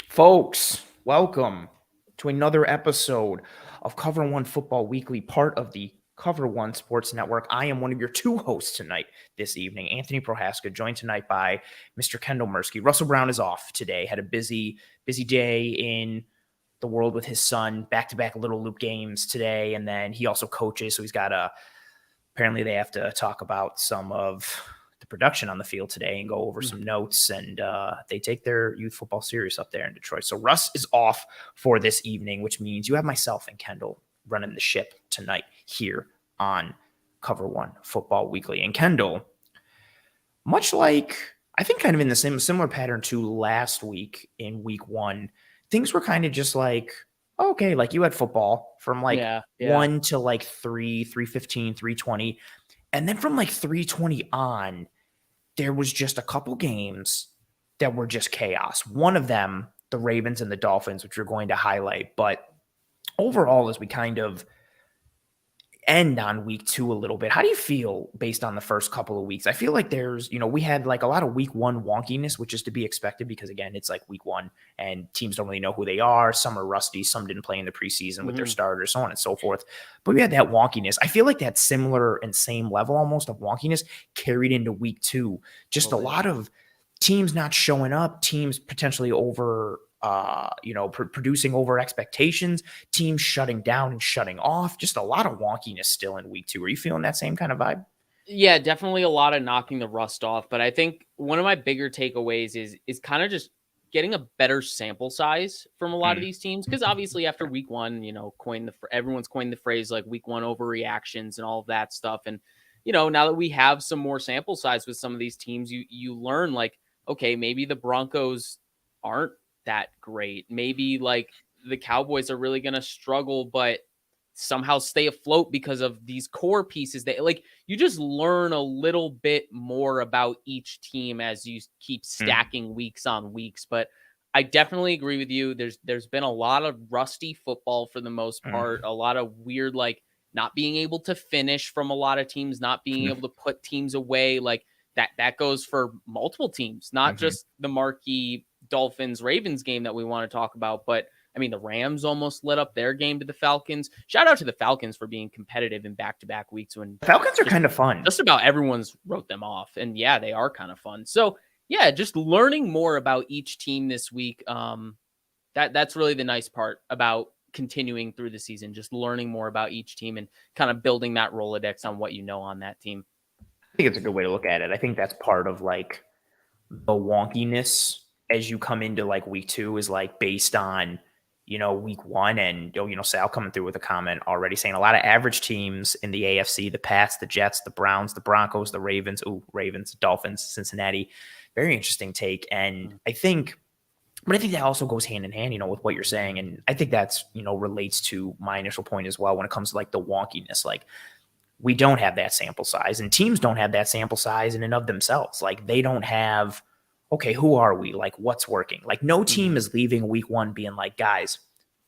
Folks, welcome to another episode of Cover One Football Weekly, part of the Cover One Sports Network. I am one of your two hosts tonight this evening, Anthony Prohaska, joined tonight by Mr. Kendall Mursky. Russell Brown is off today, had a busy day in the world with his son, back-to-back Little Loop games today, and then he also coaches, so he's got apparently they have to talk about some of the production on the field today and go over some notes, and they take their youth football serious up there in Detroit. So Russ is off for this evening, which means you have myself and Kendall running the ship tonight here on Cover One Football Weekly. And Kendall, much like I think kind of in the similar pattern to last week in week one, things were kind of just like, okay, like you had football from like 1 to like 315, 320. And then from like 320 on, there was just a couple games that were just chaos. One of them, the Ravens and the Dolphins, which we're going to highlight. But overall, as we kind of end on week two a little bit, how do you feel based on the first couple of weeks? I feel like there's, we had like a lot of week one wonkiness, which is to be expected because, again, it's like week one and teams don't really know who they are. Some are rusty. Some didn't play in the preseason with their starters, so on and so forth. But we had that wonkiness. I feel like that similar and same level almost of wonkiness carried into week two. Just a lot of teams not showing up, teams potentially over producing over expectations, teams shutting down and shutting off, just a lot of wonkiness still in week two. Are you feeling that same kind of vibe? Yeah, definitely a lot of knocking the rust off. But I think one of my bigger takeaways is kind of just getting a better sample size from a lot of these teams. Because obviously after week one, everyone's coined the phrase like week one overreactions and all of that stuff. And, now that we have some more sample size with some of these teams, you learn like, okay, maybe the Broncos aren't that great. Maybe like the Cowboys are really going to struggle, but somehow stay afloat because of these core pieces that like you just learn a little bit more about each team as you keep stacking weeks on weeks. But I definitely agree with you. There's been a lot of rusty football for the most part, a lot of weird, like not being able to finish from a lot of teams, not being able to put teams away. Like that goes for multiple teams, not just the marquee Dolphins Ravens game that we want to talk about, but I mean, the Rams almost lit up their game to the Falcons. Shout out to the Falcons for being competitive in back-to-back weeks when Falcons are kind of fun. Just about everyone's wrote them off. And yeah, they are kind of fun. So yeah, just learning more about each team this week. That's really the nice part about continuing through the season, just learning more about each team and kind of building that Rolodex on what you know on that team. I think it's a good way to look at it. I think that's part of like the wonkiness as you come into like week two is like based on, week one. And, Sal coming through with a comment already saying a lot of average teams in the AFC, the Pats, the Jets, the Browns, the Broncos, the Ravens, Dolphins, Cincinnati. Very interesting take. And I think that also goes hand in hand, with what you're saying. And I think that's, relates to my initial point as well when it comes to like the wonkiness. Like we don't have that sample size and teams don't have that sample size in and of themselves. Like they don't have, okay, who are we? Like what's working? Like no team is leaving week one being like, guys,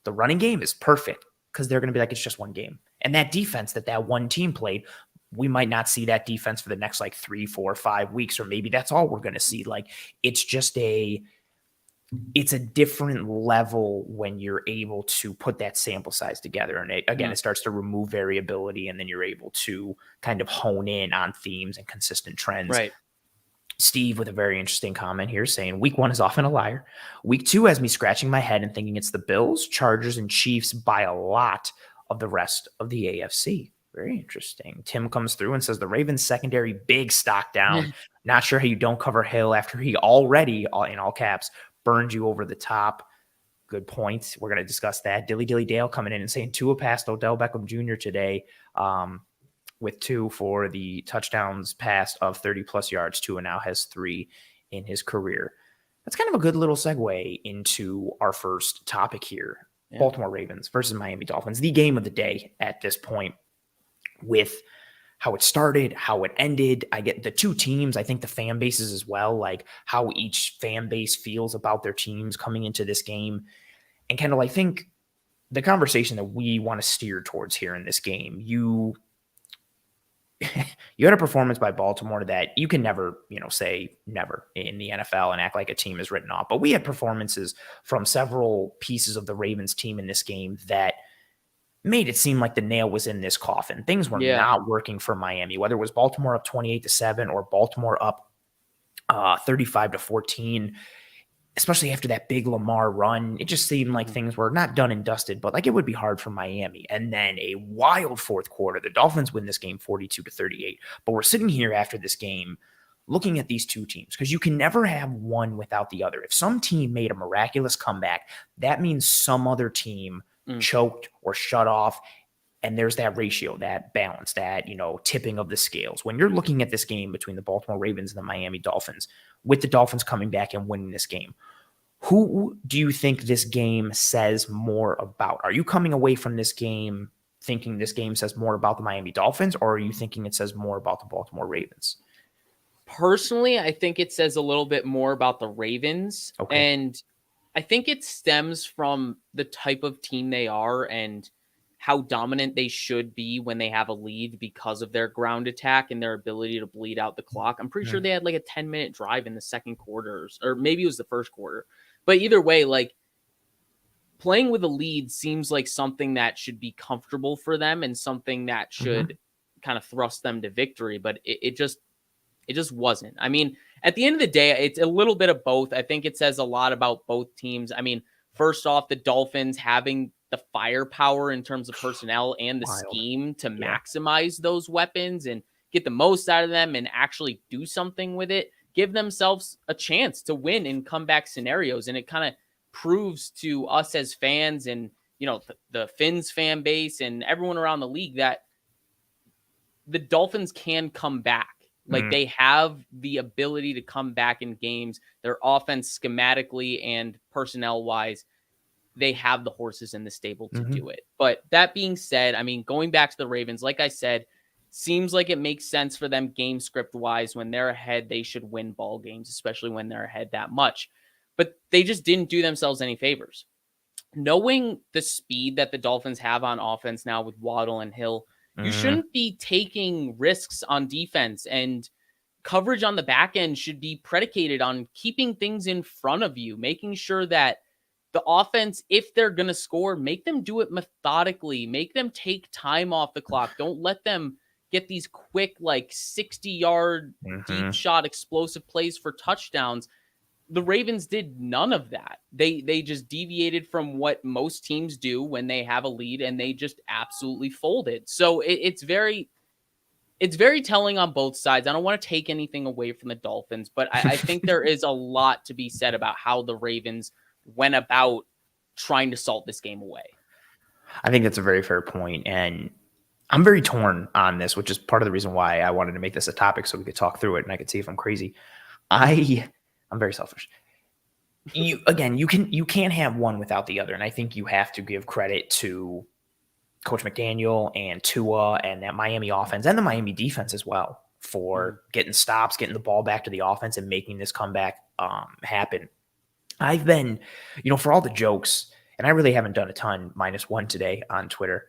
the running game is perfect because they're going to be like, it's just one game. And that defense that one team played, we might not see that defense for the next like 3, 4, 5 weeks, or maybe that's all we're going to see. Like it's just it's a different level when you're able to put that sample size together. And it starts to remove variability, and then you're able to kind of hone in on themes and consistent trends. Right. Steve with a very interesting comment here saying week one is often a liar. Week two has me scratching my head and thinking it's the Bills, Chargers, and Chiefs by a lot of the rest of the AFC. Very interesting. Tim comes through and says the Ravens secondary, big stock down. Not sure how you don't cover Hill after he already, in all caps, burned you over the top. Good point. We're going to discuss that. Dilly Dale coming in and saying Tua passed Odell Beckham Jr. today with 2 for the touchdowns passed of 30-plus yards. Tua now has 3 in his career. That's kind of a good little segue into our first topic here. Yeah. Baltimore Ravens versus Miami Dolphins. The game of the day at this point with how it started, how it ended. I get the two teams. I think the fan bases as well, like how each fan base feels about their teams coming into this game. And Kendall, I think the conversation that we want to steer towards here in this game, you you had a performance by Baltimore that you can never, say never in the NFL and act like a team is written off. But we had performances from several pieces of the Ravens team in this game that made it seem like the nail was in this coffin. Things were Yeah. not working for Miami, whether it was Baltimore up 28-7 or Baltimore up 35-14. Especially after that big Lamar run, it just seemed like things were not done and dusted, but like it would be hard for Miami. And then a wild fourth quarter. The Dolphins win this game 42-38. But we're sitting here after this game looking at these two teams because you can never have one without the other. If some team made a miraculous comeback, that means some other team choked or shut off. And there's that ratio, that balance, that, tipping of the scales. When you're looking at this game between the Baltimore Ravens and the Miami Dolphins, with the Dolphins coming back and winning this game, who do you think this game says more about? Are you coming away from this game thinking this game says more about the Miami Dolphins, or are you thinking it says more about the Baltimore Ravens? Personally, I think it says a little bit more about the Ravens. Okay. And I think it stems from the type of team they are and how dominant they should be when they have a lead because of their ground attack and their ability to bleed out the clock. I'm pretty sure they had like a 10-minute drive in the second quarter, or maybe it was the first quarter. But either way, like playing with a lead seems like something that should be comfortable for them and something that should kind of thrust them to victory. But it just wasn't. I mean, at the end of the day, it's a little bit of both. I think it says a lot about both teams. I mean, first off, the Dolphins having the firepower in terms of personnel and the scheme to maximize those weapons and get the most out of them and actually do something with it, give themselves a chance to win in comeback scenarios. And it kind of proves to us as fans and, the Finns fan base and everyone around the league that the Dolphins can come back. Like they have the ability to come back in games. Their offense schematically and personnel wise, they have the horses in the stable to do it. But that being said, I mean, going back to the Ravens, like I said, seems like it makes sense for them game script wise. When they're ahead, they should win ball games, especially when they're ahead that much. But they just didn't do themselves any favors. Knowing the speed that the Dolphins have on offense now with Waddle and Hill, you shouldn't be taking risks on defense, and coverage on the back end should be predicated on keeping things in front of you, making sure that the offense, if they're going to score, make them do it methodically, make them take time off the clock. Don't let them get these quick, like 60-yard deep shot explosive plays for touchdowns. The Ravens did none of that. They just deviated from what most teams do when they have a lead, and they just absolutely folded. So it's very telling on both sides. I don't want to take anything away from the Dolphins, but I think there is a lot to be said about how the Ravens went about trying to salt this game away. I think that's a very fair point, and I'm very torn on this, which is part of the reason why I wanted to make this a topic so we could talk through it and I could see if I'm crazy. I'm very selfish. You can't have one without the other. And I think you have to give credit to Coach McDaniel and Tua and that Miami offense and the Miami defense as well for getting stops, getting the ball back to the offense and making this comeback happen. I've been, for all the jokes, and I really haven't done a ton, -1 today on Twitter.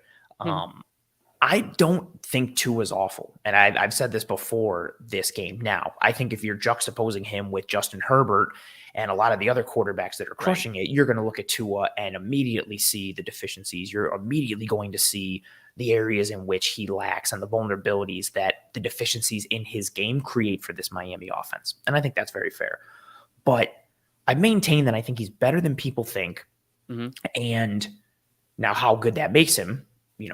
I don't think Tua's awful. And I've said this before this game. Now, I think if you're juxtaposing him with Justin Herbert and a lot of the other quarterbacks that are crushing it, you're going to look at Tua and immediately see the deficiencies. You're immediately going to see the areas in which he lacks and the vulnerabilities that the deficiencies in his game create for this Miami offense. And I think that's very fair. But I maintain that I think he's better than people think. And now how good that makes him,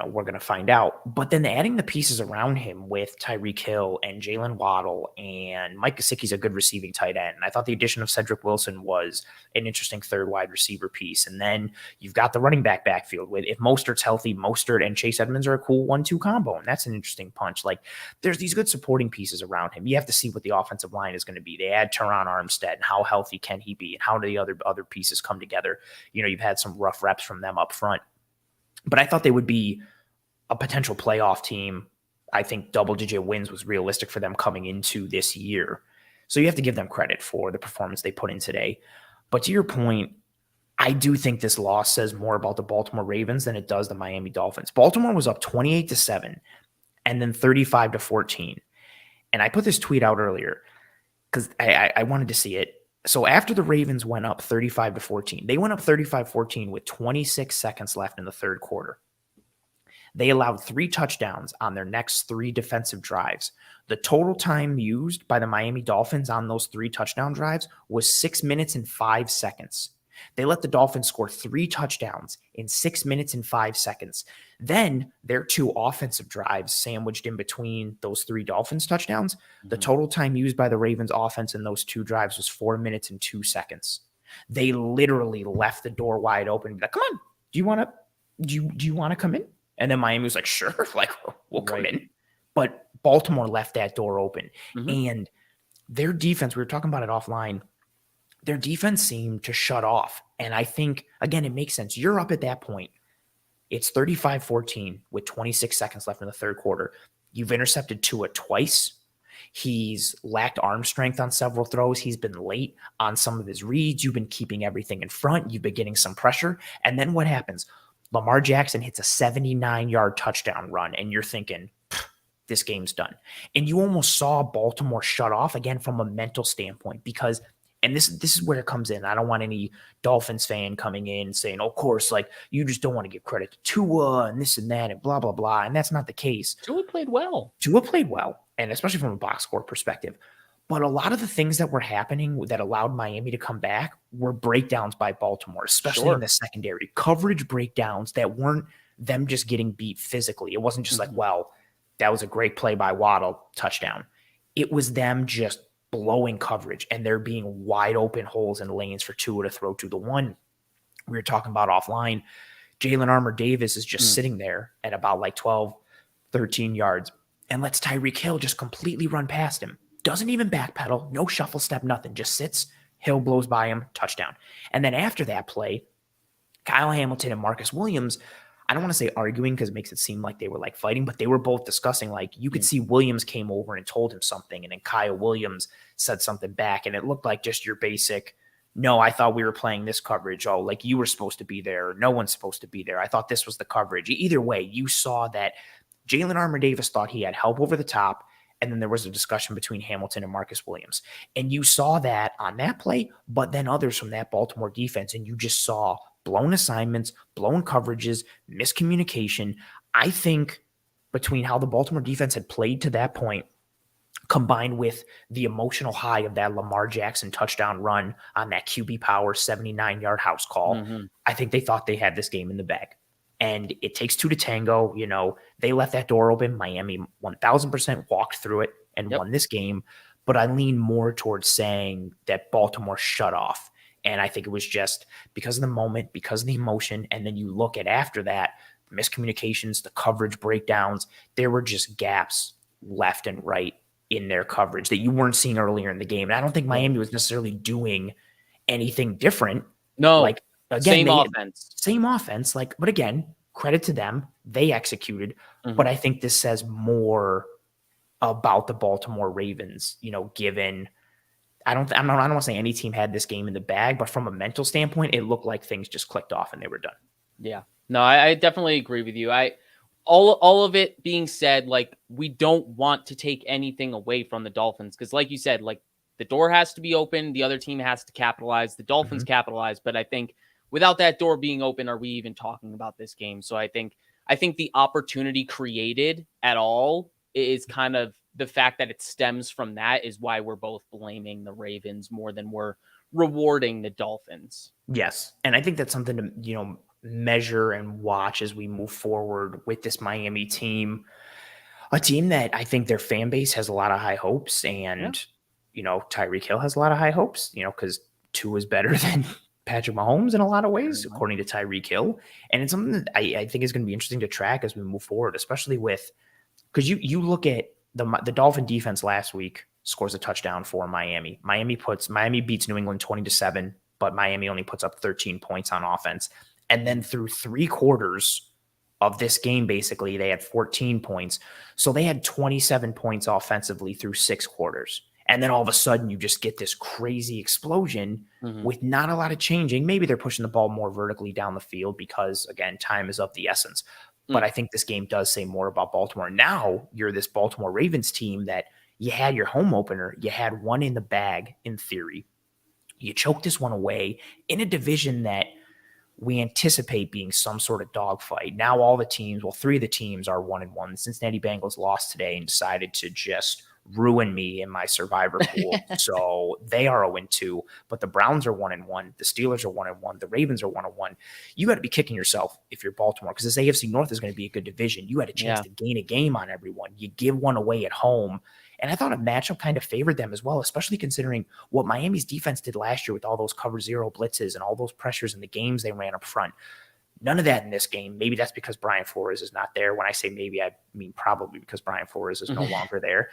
we're going to find out. But then adding the pieces around him with Tyreek Hill and Jalen Waddle and Mike Gesicki's a good receiving tight end. I thought the addition of Cedric Wilson was an interesting third wide receiver piece. And then you've got the running backfield with, if Mostert's healthy, Mostert and Chase Edmonds are a cool 1-2 combo. And that's an interesting punch. Like there's these good supporting pieces around him. You have to see what the offensive line is going to be. They add Teron Armstead and how healthy can he be and how do the other pieces come together? You've had some rough reps from them up front. But I thought they would be a potential playoff team. I think double-digit wins was realistic for them coming into this year. So you have to give them credit for the performance they put in today. But to your point, I do think this loss says more about the Baltimore Ravens than it does the Miami Dolphins. Baltimore was up 28-7, and then 35-14. And I put this tweet out earlier because I wanted to see it. So after the Ravens went up 35-14, they went up 35-14 with 26 seconds left in the third quarter. They allowed 3 touchdowns on their next 3 defensive drives. The total time used by the Miami Dolphins on those 3 touchdown drives was 6 minutes and 5 seconds. They let the Dolphins score 3 touchdowns in 6 minutes and 5 seconds. Then their 2 offensive drives sandwiched in between those 3 Dolphins touchdowns. The total time used by the Ravens offense in those 2 drives was 4 minutes and 2 seconds. They literally left the door wide open. Like, come on, do you want to come in? And then Miami was like, sure, like we'll come in. But Baltimore left that door open. And their defense, we were talking about it offline, their defense seemed to shut off. And I think, again, it makes sense. You're up at that point. It's 35-14 with 26 seconds left in the third quarter. You've intercepted Tua twice. He's lacked arm strength on several throws. He's been late on some of his reads. You've been keeping everything in front. You've been getting some pressure. And then what happens? Lamar Jackson hits a 79-yard touchdown run, and you're thinking, this game's done. And you almost saw Baltimore shut off, again, from a mental standpoint, because – and this is where it comes in. I don't want any Dolphins fan coming in saying, of course, like, you just don't want to give credit to Tua and this and that and blah, blah, blah. And that's not the case. Tua played well. And especially from a box score perspective. But a lot of the things that were happening that allowed Miami to come back were breakdowns by Baltimore, especially in the secondary. Coverage breakdowns that weren't them just getting beat physically. It wasn't just like, well, that was a great play by Waddle, touchdown. It was them just blowing coverage, and there being wide open holes and lanes for Tua to throw to. The one we were talking about offline, Jalen Armour-Davis is just sitting there at about like 12, 13 yards and lets Tyreek Hill just completely run past him. Doesn't even backpedal, no shuffle step, nothing. Just sits, Hill blows by him, touchdown. And then after that play, Kyle Hamilton and Marcus Williams, I don't want to say arguing because it makes it seem like they were like fighting, but they were both discussing, like, you could see Williams came over and told him something, and then Kyle Williams said something back, and it looked like just your basic, no, I thought we were playing this coverage. Oh, like, you were supposed to be there. No one's supposed to be there. I thought this was the coverage. Either way, you saw that Jalen Armour-Davis thought he had help over the top, and then there was a discussion between Hamilton and Marcus Williams. And you saw that on that play, but then others from that Baltimore defense, and you just saw blown assignments, blown coverages, miscommunication. I think between how the Baltimore defense had played to that point, combined with the emotional high of that Lamar Jackson touchdown run on that QB power 79-yard house call, I think they thought they had this game in the bag. And it takes 2 to tango. You know, they left that door open. Miami 1,000% walked through it and won this game. But I lean more towards saying that Baltimore shut off. And I think it was just because of the moment, because of the emotion. And then you look at after that, miscommunications, the coverage breakdowns, there were just gaps left and right in their coverage that you weren't seeing earlier in the game. And I don't think Miami was necessarily doing anything different. No, like, again, same offense. Like, but again, credit to them. They executed. But I think this says more about the Baltimore Ravens, you know, given I don't want to say any team had this game in the bag, but from a mental standpoint, it looked like things just clicked off and they were done. Yeah, no, I definitely agree with you. All of it being said, like, we don't want to take anything away from the Dolphins because, like you said, like, the door has to be open, the other team has to capitalize, the Dolphins capitalize, but I think without that door being open, are we even talking about this game? So I think the opportunity created at all is kind of the fact that it stems from that is why we're both blaming the Ravens more than we're rewarding the Dolphins. Yes. And I think that's something to, you know, measure and watch as we move forward with this Miami team, a team that I think their fan base has a lot of high hopes. And, you know, Tyreek Hill has a lot of high hopes, you know, because Tua is better than Patrick Mahomes in a lot of ways, according to Tyreek Hill. And it's something that I think is going to be interesting to track as we move forward, especially with, because you look at the Dolphin defense last week scores a touchdown for Miami. Miami beats New England 20-7, but Miami only puts up 13 points on offense. And then through 3 quarters of this game, basically, they had 14 points. So they had 27 points offensively through 6 quarters. And then all of a sudden you just get this crazy explosion with not a lot of changing. Maybe they're pushing the ball more vertically down the field because, again, time is of the essence. But I think this game does say more about Baltimore. Now you're this Baltimore Ravens team that you had your home opener. You had one in the bag in theory. You choked this one away in a division that we anticipate being some sort of dogfight. Now all the teams, well, 3 of the teams are 1-1. The Cincinnati Bengals lost today and decided to just ruin me in my survivor pool. So they are 0-2, but the Browns are 1-1. The Steelers are 1-1. The Ravens are 1-1. You got to be kicking yourself if you're Baltimore, because this AFC North is going to be a good division. You had a chance to gain a game on everyone. You give one away at home. And I thought a matchup kind of favored them as well, especially considering what Miami's defense did last year with all those cover zero blitzes and all those pressures in the games they ran up front. None of that in this game. Maybe that's because Brian Flores is not there. When I say maybe, I mean probably because Brian Flores is no longer there.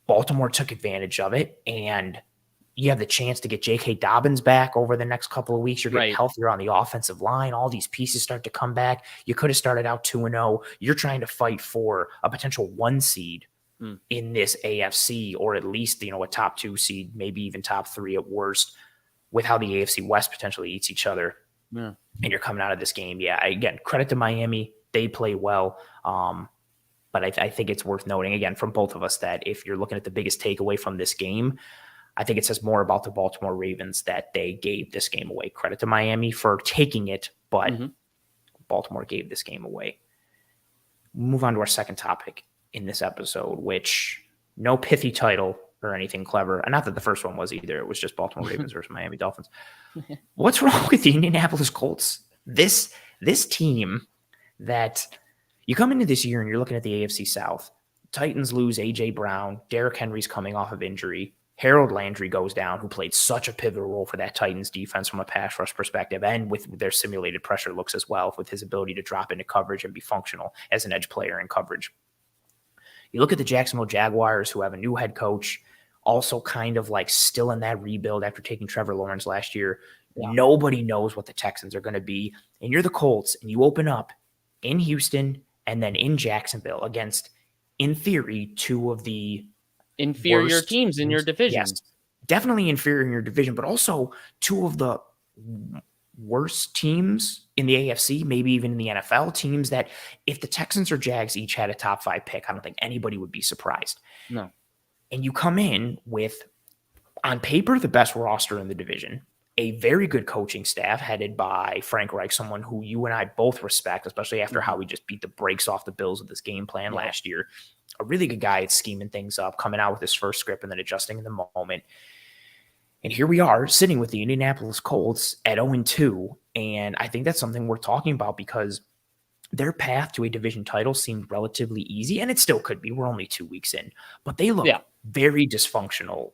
Baltimore took advantage of it, and you have the chance to get J.K. Dobbins back over the next couple of weeks. You're getting healthier on the offensive line. All these pieces start to come back. You could have started out 2-0. You're trying to fight for a potential 1 seed in this AFC, or at least, a top 2 seed, maybe even top 3 at worst, with how the AFC West potentially eats each other. And you're coming out of this game. Yeah, again, credit to Miami. They play well. But I think it's worth noting, again, from both of us, that if you're looking at the biggest takeaway from this game, I think it says more about the Baltimore Ravens that they gave this game away. Credit to Miami for taking it, but Baltimore gave this game away. Move on to our second topic in this episode, which no pithy title or anything clever. And not that the first one was either. It was just Baltimore Ravens versus Miami Dolphins. What's wrong with the Indianapolis Colts? This team that you come into this year and you're looking at the AFC South. Titans lose A.J. Brown. Derrick Henry's coming off of injury. Harold Landry goes down, who played such a pivotal role for that Titans defense from a pass rush perspective, and with their simulated pressure looks as well, with his ability to drop into coverage and be functional as an edge player in coverage. You look at the Jacksonville Jaguars, who have a new head coach, also kind of like still in that rebuild after taking Trevor Lawrence last year. Nobody knows what the Texans are going to be. And you're the Colts, and you open up in Houston and then in Jacksonville against, in theory, 2 of the inferior teams in your division. Yes, definitely inferior in your division, but also 2 of the worst teams in the AFC, maybe even in the NFL, teams that if the Texans or Jags each had a top 5 pick, I don't think anybody would be surprised. No. And you come in with, on paper, the best roster in the division, a very good coaching staff headed by Frank Reich, someone who you and I both respect, especially after how we just beat the brakes off the Bills with this game plan last year. A really good guy at scheming things up, coming out with his first script and then adjusting in the moment. And here we are sitting with the Indianapolis Colts at 0-2. And I think that's something worth talking about because their path to a division title seemed relatively easy, and it still could be. We're only 2 weeks in, but they look very dysfunctional,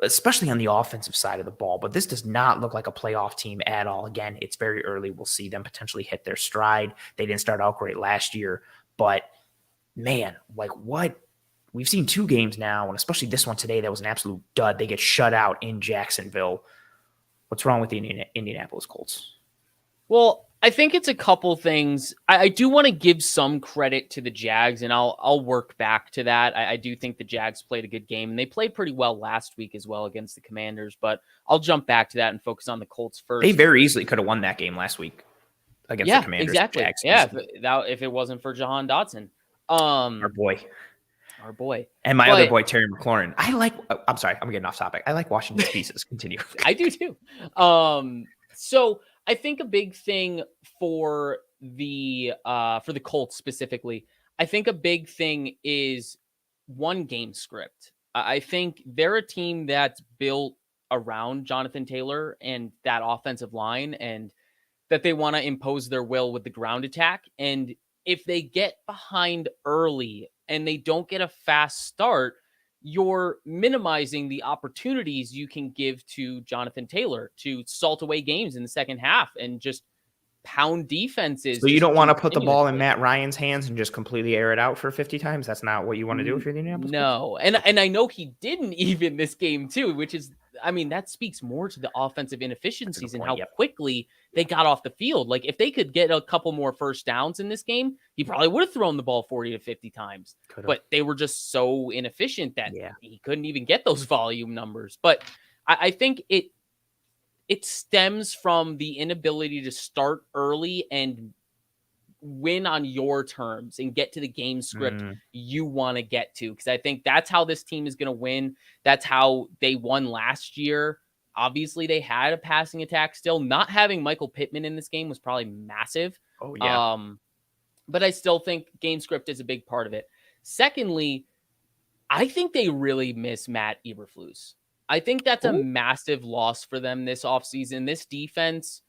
especially on the offensive side of the ball. But this does not look like a playoff team at all. Again, it's very early. We'll see them potentially hit their stride. They didn't start out great last year, but man, like what? We've seen 2 games now, and especially this one today that was an absolute dud. They get shut out in Jacksonville. What's wrong with the Indianapolis Colts? Well, I think it's a couple things. I do want to give some credit to the Jags, and I'll work back to that. I do think the Jags played a good game, and they played pretty well last week as well against the Commanders, but I'll jump back to that and focus on the Colts first. They very easily could have won that game last week against the Commanders. Exactly. If it wasn't for Jahan Dotson. Our boy. And my other boy, Terry McLaurin. I'm sorry, I'm getting off topic. I like Washington's pieces. Continue. I do too. So I think a big thing for the Colts specifically, I think a big thing is one game script. I think they're a team that's built around Jonathan Taylor and that offensive line, and that they want to impose their will with the ground attack. And if they get behind early and they don't get a fast start, you're minimizing the opportunities you can give to Jonathan Taylor to salt away games in the second half and just pound defenses. So you don't want to put the ball in Matt Ryan's hands and just completely air it out for 50 times? That's not what you want to do if you're the Indianapolis? No. And I know he didn't even this game too, which is, I mean, that speaks more to the offensive inefficiencies and how quickly they got off the field. Like if they could get a couple more first downs in this game, he probably would have thrown the ball 40 to 50 times. But they were just so inefficient that he couldn't even get those volume numbers. But I think it stems from the inability to start early and win on your terms and get to the game script you want to get to. Because I think that's how this team is going to win. That's how they won last year. Obviously, they had a passing attack still. Not having Michael Pittman in this game was probably massive. Oh, yeah. But I still think game script is a big part of it. Secondly, I think they really miss Matt Eberflus. I think that's a massive loss for them this offseason. This defense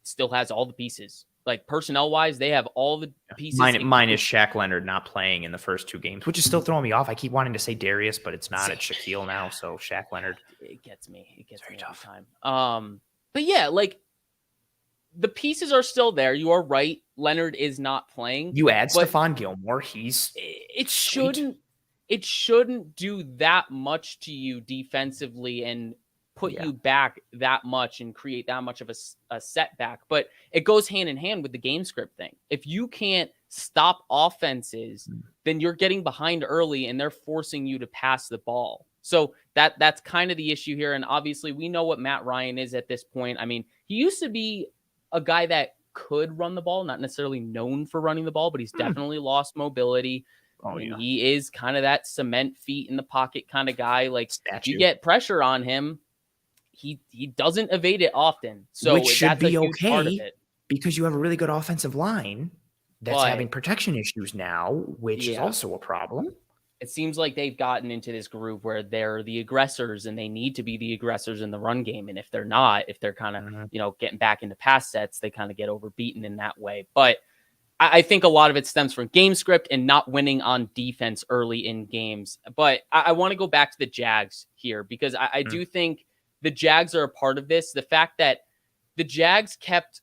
still has all the pieces. Like personnel-wise, they have all the pieces. Mine is Shaq Leonard not playing in the first 2 games, which is still throwing me off. I keep wanting to say Darius, but it's not. It's Shaquille now, so Shaq Leonard. It gets me. It gets me every time. But yeah, like the pieces are still there. You are right. Leonard is not playing. You add Stephon Gilmore. It shouldn't do that much to you defensively and put you back that much and create that much of a setback. But it goes hand in hand with the game script thing. If you can't stop offenses, then you're getting behind early and they're forcing you to pass the ball. So that's kind of the issue here. And obviously we know what Matt Ryan is at this point. I mean, he used to be a guy that could run the ball, not necessarily known for running the ball, but he's definitely lost mobility. He is kind of that cement feet in the pocket kind of guy. Like you get pressure on him, he doesn't evade it often. So which should be okay because you have a really good offensive line that's having protection issues now, which is also a problem. It seems like they've gotten into this groove where they're the aggressors and they need to be the aggressors in the run game. And if they're not, if they're kind of, getting back into pass sets, they kind of get overbeaten in that way. But I think a lot of it stems from game script and not winning on defense early in games. But I want to go back to the Jags here because I do think the Jags are a part of this. The fact that the Jags kept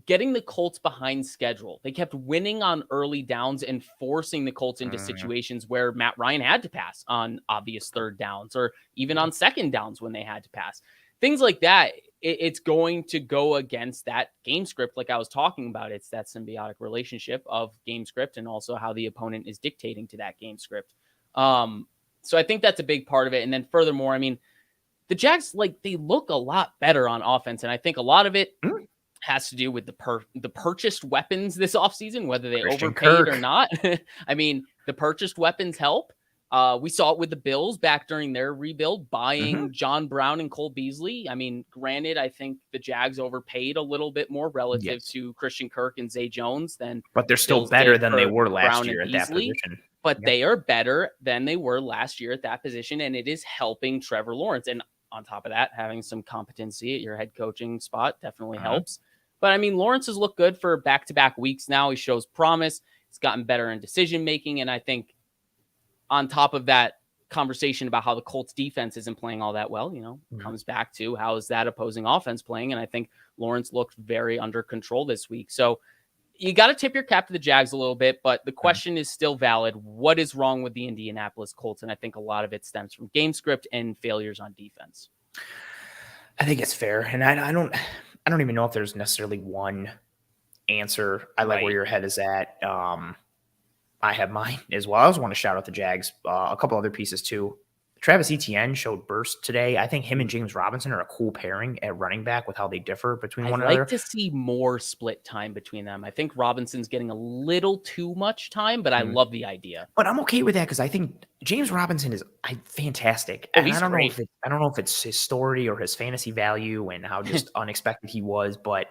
getting the Colts behind schedule. They kept winning on early downs and forcing the Colts into situations where Matt Ryan had to pass on obvious third downs or even on second downs when they had to pass. Things like that, it's going to go against that game script like I was talking about. It's that symbiotic relationship of game script and also how the opponent is dictating to that game script. So I think that's a big part of it. And then furthermore, I mean, the Jags, they look a lot better on offense. And I think a lot lot of it has to do with the purchased weapons this offseason, whether they overpaid or not. I mean, the purchased weapons help. We saw it with the Bills back during their rebuild, buying John Brown and Cole Beasley. I mean, granted, I think the Jags overpaid a little bit more relative to Christian Kirk and Zay Jones but they're still better than they were last year at that position. But they are better than they were last year at that position, and it is helping Trevor Lawrence. And on top of that, having some competency at your head coaching spot definitely helps. But I mean, Lawrence has looked good for back-to-back weeks now. He shows promise. He's gotten better in decision-making. And I think on top of that conversation about how the Colts defense isn't playing all that well, comes back to how is that opposing offense playing? And I think Lawrence looked very under control this week. So you got to tip your cap to the Jags a little bit, but the question is still valid. What is wrong with the Indianapolis Colts? And I think a lot of it stems from game script and failures on defense. I think it's fair. And I don't even know if there's necessarily one answer. I like where your head is at. I have mine as well. I also want to shout out the Jags. A couple other pieces too. Travis Etienne showed burst today. I think him and James Robinson are a cool pairing at running back with how they differ between one another. I'd like to see more split time between them. I think Robinson's getting a little too much time, but I love the idea. But I'm okay with that because I think James Robinson is fantastic. Oh, and I don't know if it's his story or his fantasy value and how just unexpected he was, but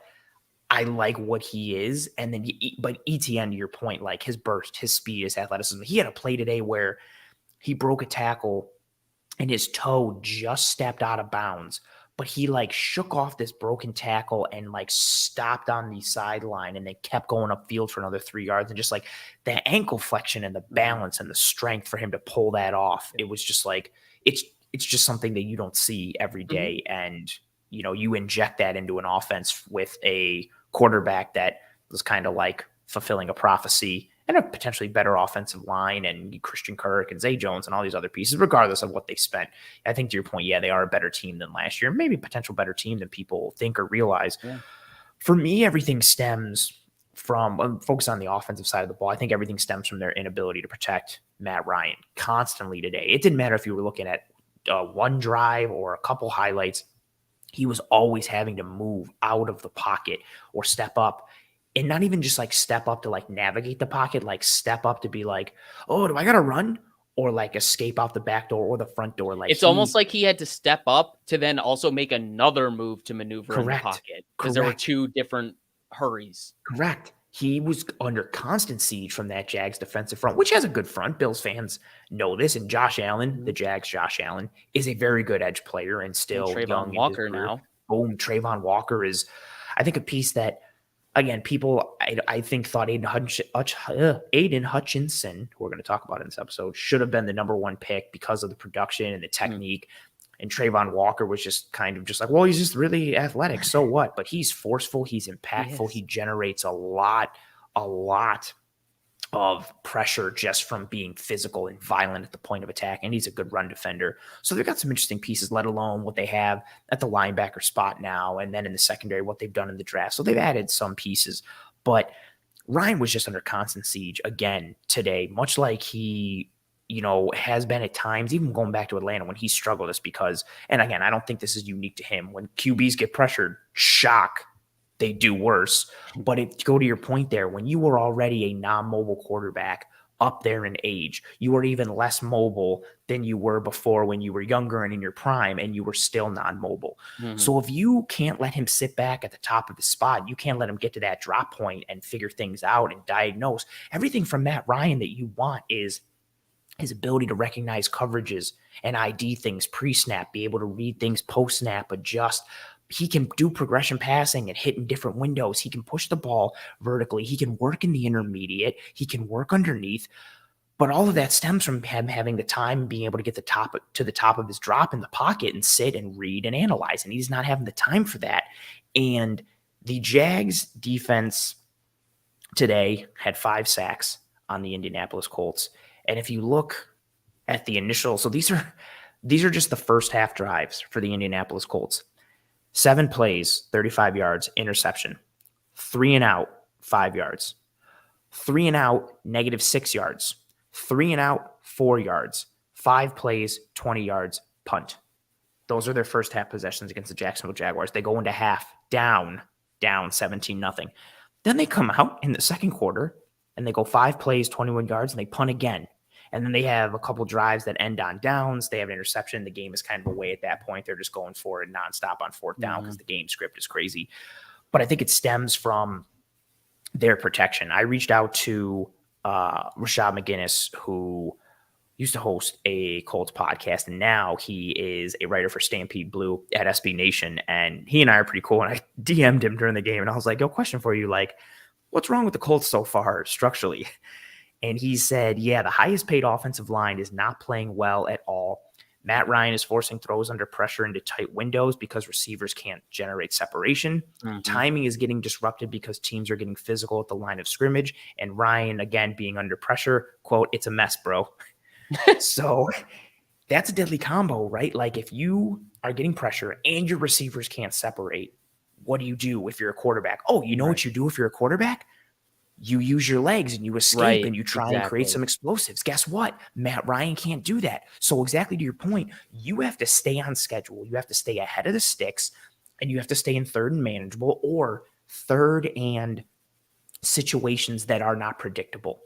I like what he is. And then, but Etienne, to your point, like his burst, his speed, his athleticism. He had a play today where he broke a tackle and his toe just stepped out of bounds, but he shook off this broken tackle and stopped on the sideline and they kept going upfield for another 3 yards. And just the ankle flexion and the balance and the strength for him to pull that off. It was just it's just something that you don't see every day. And, you inject that into an offense with a quarterback that was kind of fulfilling a prophecy and a potentially better offensive line and Christian Kirk and Zay Jones and all these other pieces, regardless of what they spent. I think to your point, they are a better team than last year, maybe a potential better team than people think or realize. Yeah. For me, everything stems from focus on the offensive side of the ball. I think everything stems from their inability to protect Matt Ryan constantly today. It didn't matter if you were looking at one drive or a couple highlights. He was always having to move out of the pocket or step up. and not even just like step up to like navigate the pocket, like step up to be like, oh, do I got to run? Or like escape out the back door or the front door. Like It's almost like he had to step up to then also make another move to maneuver in the correct, pocket because there were correct, 2 different hurries. correct. He was under constant siege from that Jags defensive front, which has a good front. Bills fans know this. And Josh Allen, the Jags Josh Allen, is a very good edge player and And still Trayvon young in his Walker career. now. Boom, Trayvon Walker is, I think, a piece that, again, people I think thought Aiden Hutchinson, who we're going to talk about in this episode, should have been the number 1 pick because of the production and the technique. And Trayvon Walker was just kind of just like, well, he's just really athletic. So what? But he's forceful. He's impactful. He generates a lot of pressure just from being physical and violent at the point of attack. And he's a good run defender. So they've got some interesting pieces, let alone what they have at the linebacker spot now. And then in the secondary, what they've done in the draft. So they've added some pieces. But Ryan was just under constant siege again today, much like he has been at times, even going back to Atlanta when he struggled. It's because, and again, I don't think this is unique to him. When QBs get pressured, shock, they do worse. But go to your point there, when you were already a non-mobile quarterback up there in age, you were even less mobile than you were before when you were younger and in your prime, and you were still non-mobile. So if you can't let him sit back at the top of the spot, you can't let him get to that drop point and figure things out and diagnose. Everything from Matt Ryan that you want is his ability to recognize coverages and ID things pre-snap, be able to read things post-snap, adjust. He can do progression passing and hit in different windows. He can push the ball vertically. He can work in the intermediate. He can work underneath. But all of that stems from him having the time and being able to get to the top of his drop in the pocket and sit and read and analyze. And he's not having the time for that. And the Jags defense today had 5 sacks on the Indianapolis Colts. And if you look at the initial, so these are just the first half drives for the Indianapolis Colts. 7 plays, 35 yards, interception. 3 and out, 5 yards. 3 and out, -6 yards. 3 and out, 4 yards. 5 plays, 20 yards, punt. Those are their first half possessions against the Jacksonville Jaguars. They go into half down 17-0. Then they come out in the second quarter and they go 5 plays, 21 yards, and they punt again. And then they have a couple drives that end on downs. They have an interception. The game is kind of away at that point. They're just going for it nonstop on 4th down because the game script is crazy. But I think it stems from their protection. I reached out to Rashad McGinnis, who used to host a Colts podcast, and now he is a writer for Stampede Blue at SB Nation. And he and I are pretty cool. And I DM'd him during the game, and I was like, yo, question for you. Like, what's wrong with the Colts so far structurally? And he said, yeah, the highest paid offensive line is not playing well at all. Matt Ryan is forcing throws under pressure into tight windows because receivers can't generate separation. Timing is getting disrupted because teams are getting physical at the line of scrimmage. And Ryan, again, being under pressure, quote, it's a mess, bro. So that's a deadly combo, right? Like if you are getting pressure and your receivers can't separate, what do you do if you're a quarterback? Oh, you know what you do if you're a quarterback? You use your legs and you escape and you try and create some explosives. Guess what? Matt Ryan can't do that. So exactly to your point, you have to stay on schedule. You have to stay ahead of the sticks, and you have to stay in 3rd and manageable or 3rd and situations that are not predictable.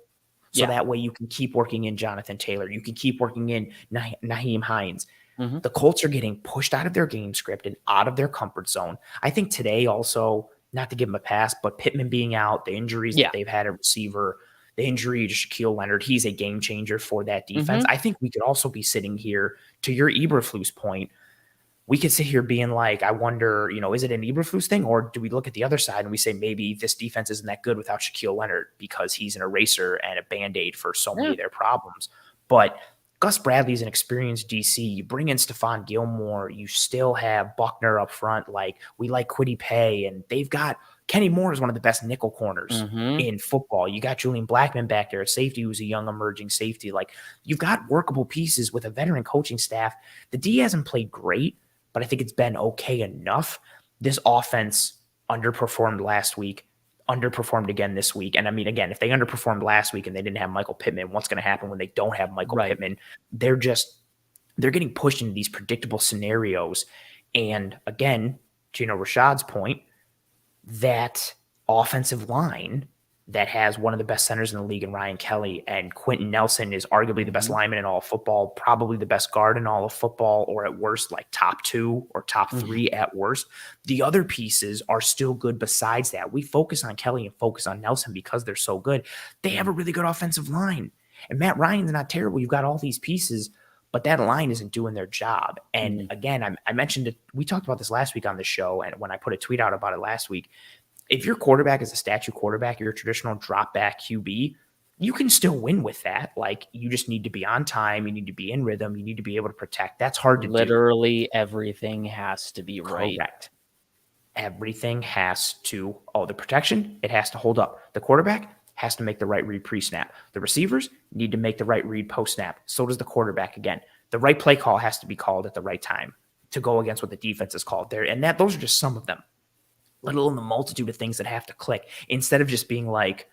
So that way you can keep working in Jonathan Taylor. You can keep working in Nyheim Hines. The Colts are getting pushed out of their game script and out of their comfort zone. I think today also, not to give him a pass, but Pittman being out, the injuries that they've had at receiver, the injury to Shaquille Leonard, he's a game changer for that defense. I think we could also be sitting here, to your Eberflus point, we could sit here being like, I wonder, is it an Eberflus thing, or do we look at the other side and we say maybe this defense isn't that good without Shaquille Leonard because he's an eraser and a Band-Aid for so many of their problems. But Gus Bradley's an experienced DC. You bring in Stephon Gilmore. You still have Buckner up front. Like, we like Kwity Paye, and they've got Kenny Moore is one of the best nickel corners in football. You got Julian Blackman back there at safety, who's a young emerging safety. Like, you've got workable pieces with a veteran coaching staff. The D hasn't played great, but I think it's been okay enough. This offense underperformed last week, underperformed again this week. And I mean, again, if they underperformed last week and they didn't have Michael Pittman, what's going to happen when they don't have Michael Pittman? They're getting pushed into these predictable scenarios. And again, to Rashad's point, that offensive line that has one of the best centers in the league in Ryan Kelly, and Quentin Nelson is arguably the best lineman in all of football, probably the best guard in all of football, or at worst, like top 2 or top 3 at worst. The other pieces are still good besides that. We focus on Kelly and focus on Nelson because they're so good. They have a really good offensive line. And Matt Ryan's not terrible. You've got all these pieces, but that line isn't doing their job. And again, I mentioned it. We talked about this last week on the show, and when I put a tweet out about it last week, if your quarterback is a statue quarterback, you're a traditional drop back QB, you can still win with that. Like, you just need to be on time. You need to be in rhythm. You need to be able to protect. That's hard to do. Literally everything has to be right. Correct. Everything has to, the protection, it has to hold up. The quarterback has to make the right read pre-snap. The receivers need to make the right read post-snap. So does the quarterback again. The right play call has to be called at the right time to go against what the defense is called there. And those are just some of them, let alone the multitude of things that have to click. Instead of just being like,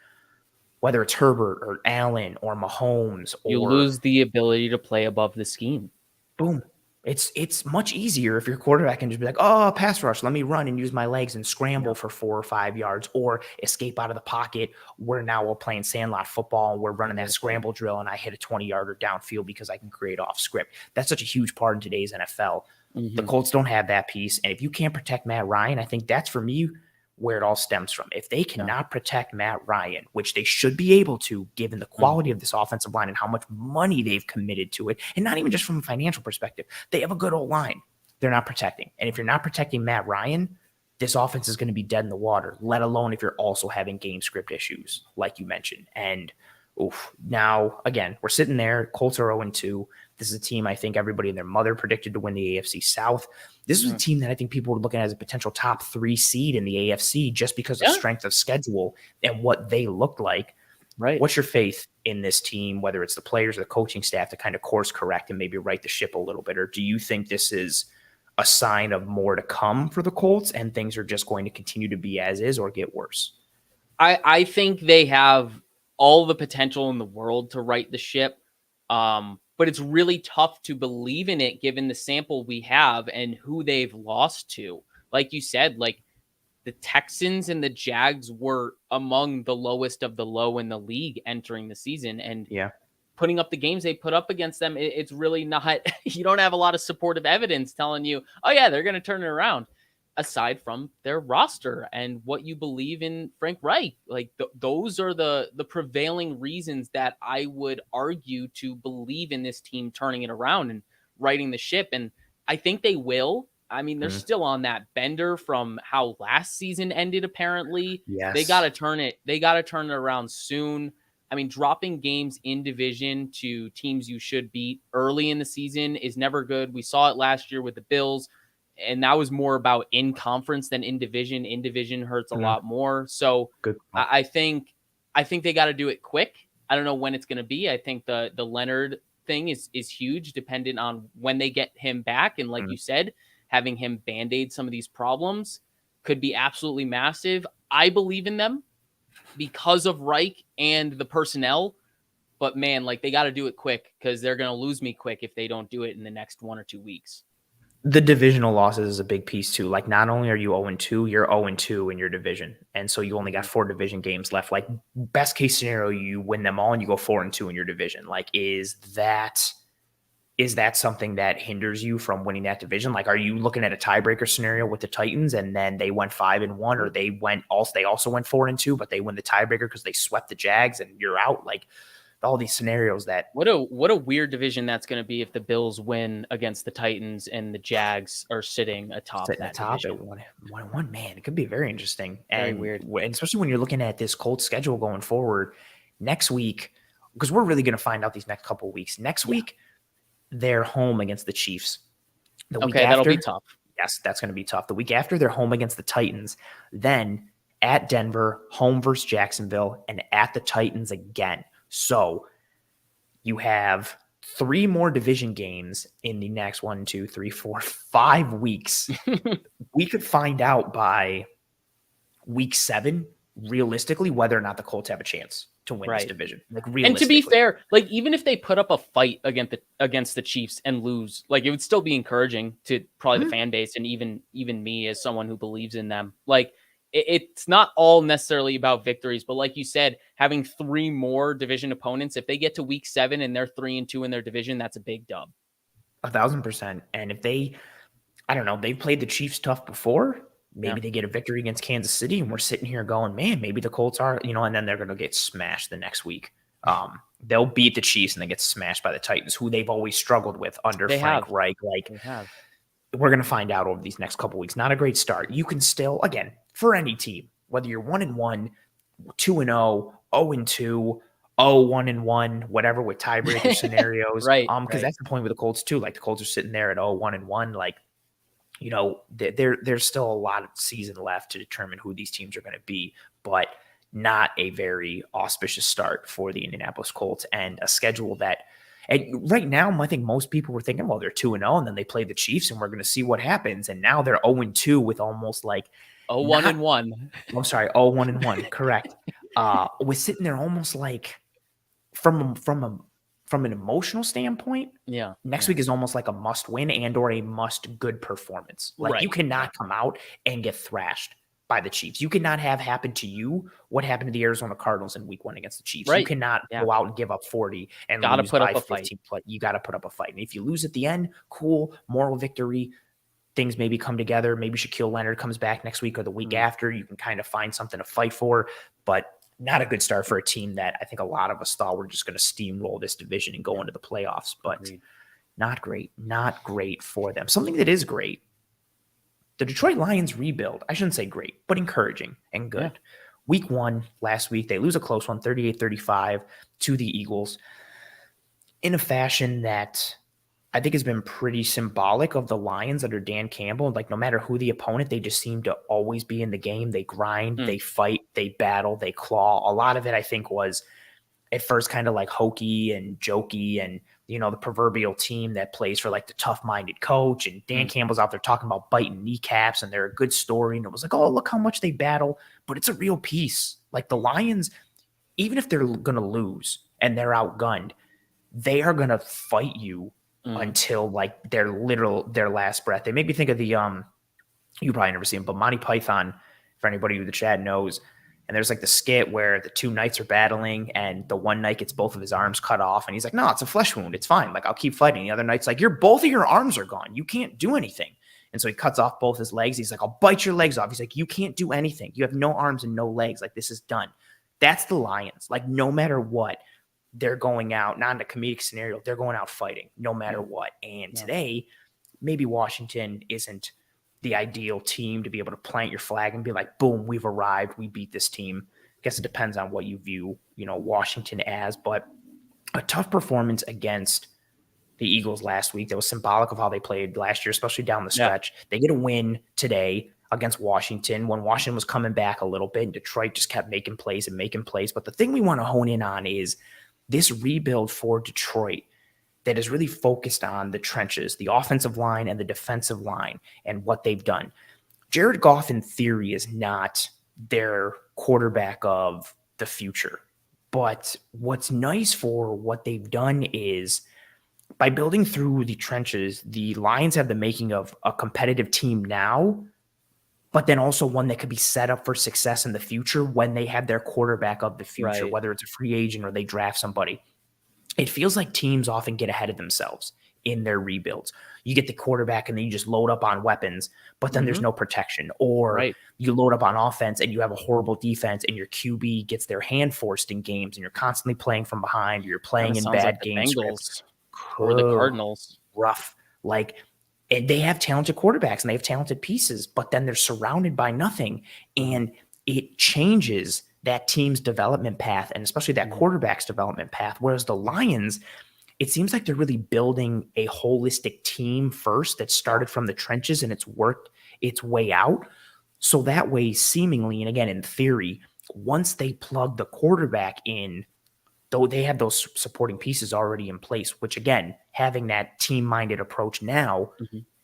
whether it's Herbert or Allen or Mahomes, you lose the ability to play above the scheme. Boom. It's much easier if your quarterback can just be like, oh, pass rush, let me run and use my legs and scramble for 4 or 5 yards, or escape out of the pocket. We're playing sandlot football and we're running that scramble drill and I hit a 20-yarder downfield because I can create off script. That's such a huge part in today's NFL. The Colts don't have that piece. And if you can't protect Matt Ryan, I think that's, for me, where it all stems from. If they cannot protect Matt Ryan, which they should be able to, given the quality of this offensive line and how much money they've committed to it, and not even just from a financial perspective, they have a good old line they're not protecting. And if you're not protecting Matt Ryan, this offense is going to be dead in the water, let alone if you're also having game script issues, like you mentioned. And now, again, we're sitting there. Colts are 0-2. This is a team I think everybody and their mother predicted to win the AFC South. This was a team that I think people were looking at as a potential top 3 seed in the AFC just because of strength of schedule and what they looked like. Right. What's your faith in this team, whether it's the players or the coaching staff, to kind of course correct and maybe right the ship a little bit? Or do you think this is a sign of more to come for the Colts and things are just going to continue to be as is or get worse? I think they have all the potential in the world to right the ship. But it's really tough to believe in it given the sample we have and who they've lost to. Like you said, like the Texans and the Jags were among the lowest of the low in the league entering the season. And putting up the games they put up against them, it's really not, you don't have a lot of supportive evidence telling you, oh yeah, they're going to turn it around, aside from their roster and what you believe in Frank Reich. Like those are the prevailing reasons that I would argue to believe in this team turning it around and righting the ship. And I think they will. I mean, they're still on that bender from how last season ended, apparently. Yes. They got to turn it. They got to turn it around soon. I mean, dropping games in division to teams you should beat early in the season is never good. We saw it last year with the Bills, and that was more about in conference than in division. In division hurts a lot more. So I think they got to do it quick. I don't know when it's going to be. I think the Leonard thing is huge, dependent on when they get him back. And like you said, having him Band-Aid some of these problems could be absolutely massive. I believe in them because of Reich and the personnel. But man, like they got to do it quick because they're going to lose me quick if they don't do it in the next 1 or 2 weeks. The divisional losses is a big piece too. Like, not only are you 0-2, you're 0-2 in your division. And so you only got 4 division games left. Like, best case scenario, you win them all and you go 4-2 in your division. Like, is that something that hinders you from winning that division? Like, are you looking at a tiebreaker scenario with the Titans and then they went 5-1, or they also went 4-2, but they win the tiebreaker because they swept the Jags and you're out? Like, all these scenarios that what a weird division that's going to be if the Bills win against the Titans and the Jags are sitting atop that division. At 1-1, man, it could be very interesting. Very and weird. And especially when you're looking at this Colts schedule going forward next week, because we're really going to find out these next couple of weeks. Next week, they're home against the Chiefs. The week after, that'll be tough. Yes, that's going to be tough. The week after, they're home against the Titans. Then at Denver, home versus Jacksonville, and at the Titans again. So you have 3 more division games in the next 1, 2, 3, 4, 5 weeks. We could find out by week 7, realistically, whether or not the Colts have a chance to win this division. Like, realistically. And to be fair, like even if they put up a fight against the Chiefs and lose, like it would still be encouraging to probably the fan base and even me as someone who believes in them. Like, it's not all necessarily about victories, but like you said, having 3 more division opponents, if they get to week 7 and they're 3-2 in their division, that's a big dub. 1,000%. And if I don't know, they've played the Chiefs tough before. Maybe Yeah. they get a victory against Kansas City, and we're sitting here going, man, maybe the Colts are, and then they're going to get smashed the next week. They'll beat the Chiefs and then get smashed by the Titans, who they've always struggled with under Frank Reich. Like, we're going to find out over these next couple weeks. Not a great start. You can still, again, for any team, whether you're 1-1, 2-0, 0-2, 1-1, whatever, with tiebreaker scenarios. Right. Because that's the point with the Colts too. Like, the Colts are sitting there at 1-1. Like, there's still a lot of season left to determine who these teams are going to be, but not a very auspicious start for the Indianapolis Colts, and a schedule that, and right now, I think most people were thinking, well, they're 2-0, and then they play the Chiefs, and we're going to see what happens. And now they're 0-2 with almost like 1-1. I'm sorry, 1-1. Correct. We're sitting there almost like from an emotional standpoint. Yeah. Next week is almost like a must win and or a must good performance. Like, you cannot come out and get thrashed by the Chiefs. You cannot have happen to you what happened to the Arizona Cardinals in week 1 against the Chiefs. You cannot go out and give up 40 and lose by 15. You got to put up a fight. And if you lose at the end, cool, moral victory. Things maybe come together. Maybe Shaquille Leonard comes back next week or the week after. You can kind of find something to fight for, but not a good start for a team that I think a lot of us thought were just going to steamroll this division and go into the playoffs, but not great for them. Something that is great, the Detroit Lions rebuild. I shouldn't say great, but encouraging and good. Yeah. Week 1 last week, they lose a close one, 38-35 to the Eagles, in a fashion that I think has been pretty symbolic of the Lions under Dan Campbell. Like, no matter who the opponent, they just seem to always be in the game. They grind, they fight, they battle, they claw. A lot of it, I think, was at first kind of like hokey and jokey, and the proverbial team that plays for like the tough-minded coach. And Dan Campbell's out there talking about biting kneecaps, and they're a good story. And it was like, oh, look how much they battle, but it's a real piece. Like, the Lions, even if they're going to lose and they're outgunned, they are going to fight you until like their last breath. They make me think of the you probably never seen them, but Monty Python, for anybody who the chat knows. And there's like the skit where the 2 knights are battling, and the one knight gets both of his arms cut off, and he's like, no, it's a flesh wound, it's fine, like, I'll keep fighting. The other knight's like, both of your arms are gone, you can't do anything. And so he cuts off both his legs. He's like, I'll bite your legs off. He's like, you can't do anything, you have no arms and no legs, like, this is done. That's the Lions. Like, no matter what, they're going out, not in a comedic scenario, they're going out fighting no matter what. And today, maybe Washington isn't the ideal team to be able to plant your flag and be like, boom, we've arrived, we beat this team. I guess it depends on what you view, Washington as, but a tough performance against the Eagles last week that was symbolic of how they played last year, especially down the stretch. They get a win today against Washington when Washington was coming back a little bit, and Detroit just kept making plays. But the thing we want to hone in on is this rebuild for Detroit that is really focused on the trenches, the offensive line and the defensive line, and what they've done. Jared Goff, in theory, is not their quarterback of the future. But what's nice for what they've done is, by building through the trenches, the Lions have the making of a competitive team now, but then also one that could be set up for success in the future when they have their quarterback of the future, whether it's a free agent or they draft somebody. It feels like teams often get ahead of themselves in their rebuilds. You get the quarterback and then you just load up on weapons, but then there's no protection. Or you load up on offense and you have a horrible defense, and your QB gets their hand forced in games, and you're constantly playing from behind. You're playing in bad like games. Bengals or the Cardinals. Rough. And they have talented quarterbacks and they have talented pieces, but then they're surrounded by nothing. And it changes that team's development path, and especially that quarterback's development path. Whereas the Lions, it seems like they're really building a holistic team first that started from the trenches and it's worked its way out. So that way, seemingly, and again, in theory, once they plug the quarterback in, though they have those supporting pieces already in place, which again, having that team-minded approach now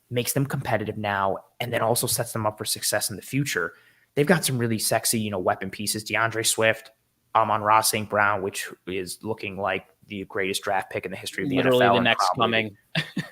makes them competitive now, and then also sets them up for success in the future. They've got some really sexy, weapon pieces. DeAndre Swift, Amon-Ra St. Brown, which is looking like the greatest draft pick in the history of the Literally NFL. the And next probably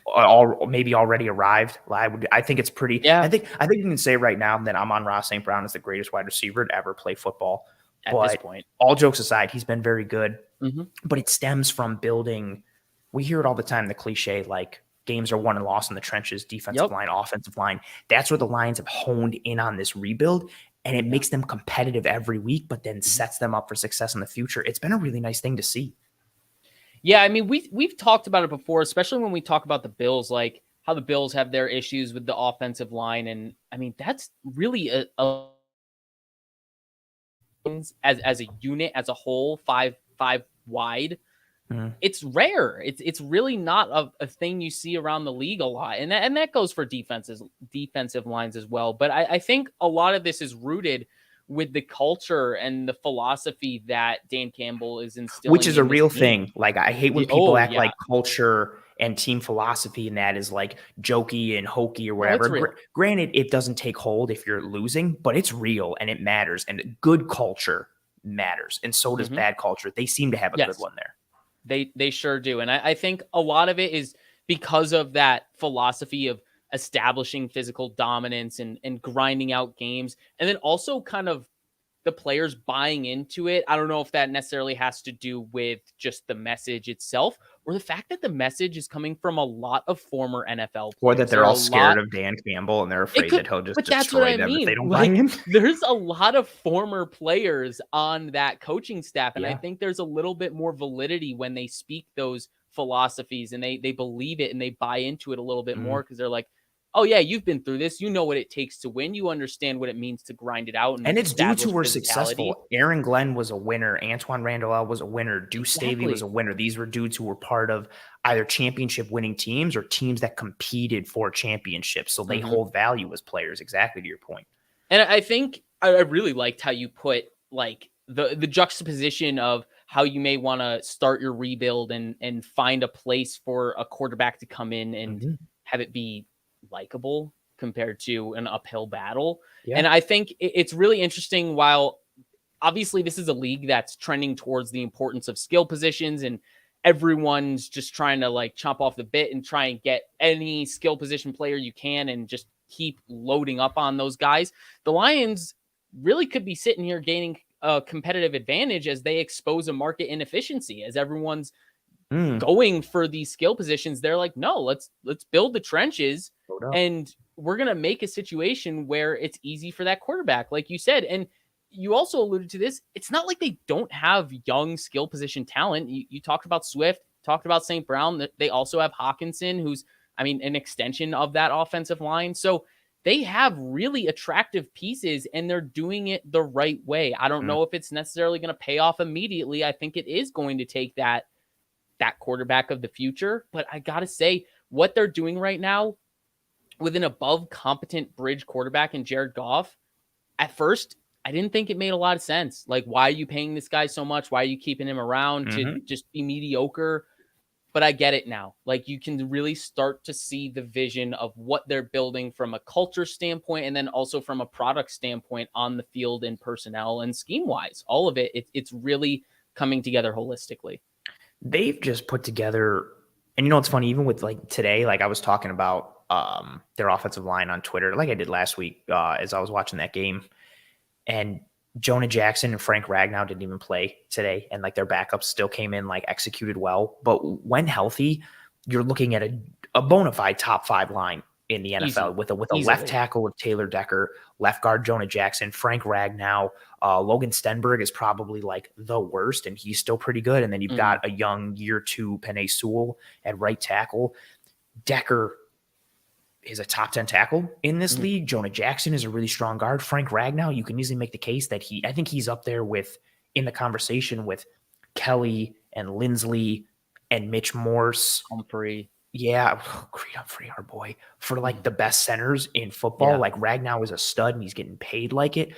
coming. maybe already arrived. I think it's pretty. Yeah. I think you can say right now that Amon-Ra St. Brown is the greatest wide receiver to ever play football. At this point, all jokes aside, he's been very good. Mm-hmm. But it stems from building. We hear it all the time, the cliche, like games are won and lost in the trenches, defensive line, offensive line. That's where the Lions have honed in on this rebuild, and it makes them competitive every week, but then sets them up for success in the future. It's been a really nice thing to see. Yeah, I mean, we've talked about it before, especially when we talk about the Bills, like how the Bills have their issues with the offensive line. And I mean, that's really a as a unit, as a whole, five wide. It's rare. It's really not a thing you see around the league a lot. And that goes for defensive lines as well. But I think a lot of this is rooted with the culture and the philosophy that Dan Campbell is instilling. Which is a real thing. Like, I hate when people act like culture and team philosophy and that is like jokey and hokey or whatever. Granted, it doesn't take hold if you're losing, but it's real and it matters. And good culture matters. And so does bad culture. They seem to have a good one there. They sure do. And I think a lot of it is because of that philosophy of establishing physical dominance and grinding out games. And then also kind of the players buying into it. I don't know if that necessarily has to do with just the message itself or the fact that the message is coming from a lot of former NFL players. Or that they're all scared of Dan Campbell and they're afraid that he'll just destroy them if they don't buy in. There's a lot of former players on that coaching staff. And I think there's a little bit more validity when they speak those philosophies and they believe it and they buy into it a little bit more because they're like, oh, yeah, you've been through this. You know what it takes to win. You understand what it means to grind it out. And it's dudes who were successful. Aaron Glenn was a winner. Antoine Randall was a winner. Deuce Staley was a winner. These were dudes who were part of either championship winning teams or teams that competed for championships. So they hold value as players, exactly to your point. And I think I really liked how you put like the juxtaposition of how you may want to start your rebuild and find a place for a quarterback to come in and have it be likable compared to an uphill battle. And I think it's really interesting. While obviously this is a league that's trending towards the importance of skill positions and everyone's just trying to like chomp off the bit and try and get any skill position player you can and just keep loading up on those guys, the Lions really could be sitting here gaining a competitive advantage as they expose a market inefficiency. As everyone's going for these skill positions, they're like, no, let's build the trenches and we're going to make a situation where it's easy for that quarterback, like you said. And you also alluded to this. It's not like they don't have young skill position talent. You talked about Swift, talked about St. Brown. They also have Hawkinson, who's, I mean, an extension of that offensive line. So they have really attractive pieces and they're doing it the right way. I don't know if it's necessarily going to pay off immediately. I think it is going to take that quarterback of the future. But I got to say, what they're doing right now with an above competent bridge quarterback in Jared Goff, at first, I didn't think it made a lot of sense. Like, why are you paying this guy so much? Why are you keeping him around to just be mediocre? But I get it now. Like, you can really start to see the vision of what they're building from a culture standpoint and then also from a product standpoint on the field and personnel and scheme-wise. All of it, it's really coming together holistically. They've just put together, and you know what's funny, even with like today, like I was talking about their offensive line on Twitter, like I did last week as I was watching that game, and Jonah Jackson and Frank Ragnow didn't even play today, and like their backups still came in, like executed well. But when healthy, you're looking at a bona fide top 5 line in the NFL with a left tackle with Taylor Decker, left guard Jonah Jackson, Frank Ragnow, Logan Stenberg is probably like the worst, and he's still pretty good. And then you've got a young year 2 Penei Sewell at right tackle. Decker is a top 10 tackle in this league. Jonah Jackson is a really strong guard. Frank Ragnow, you can easily make the case that I think he's up there in the conversation with Kelly and Lindsley and Mitch Morse. Humphrey. Yeah, Creed Humphrey, our boy, for like the best centers in football. Like Ragnow is a stud and he's getting paid like it.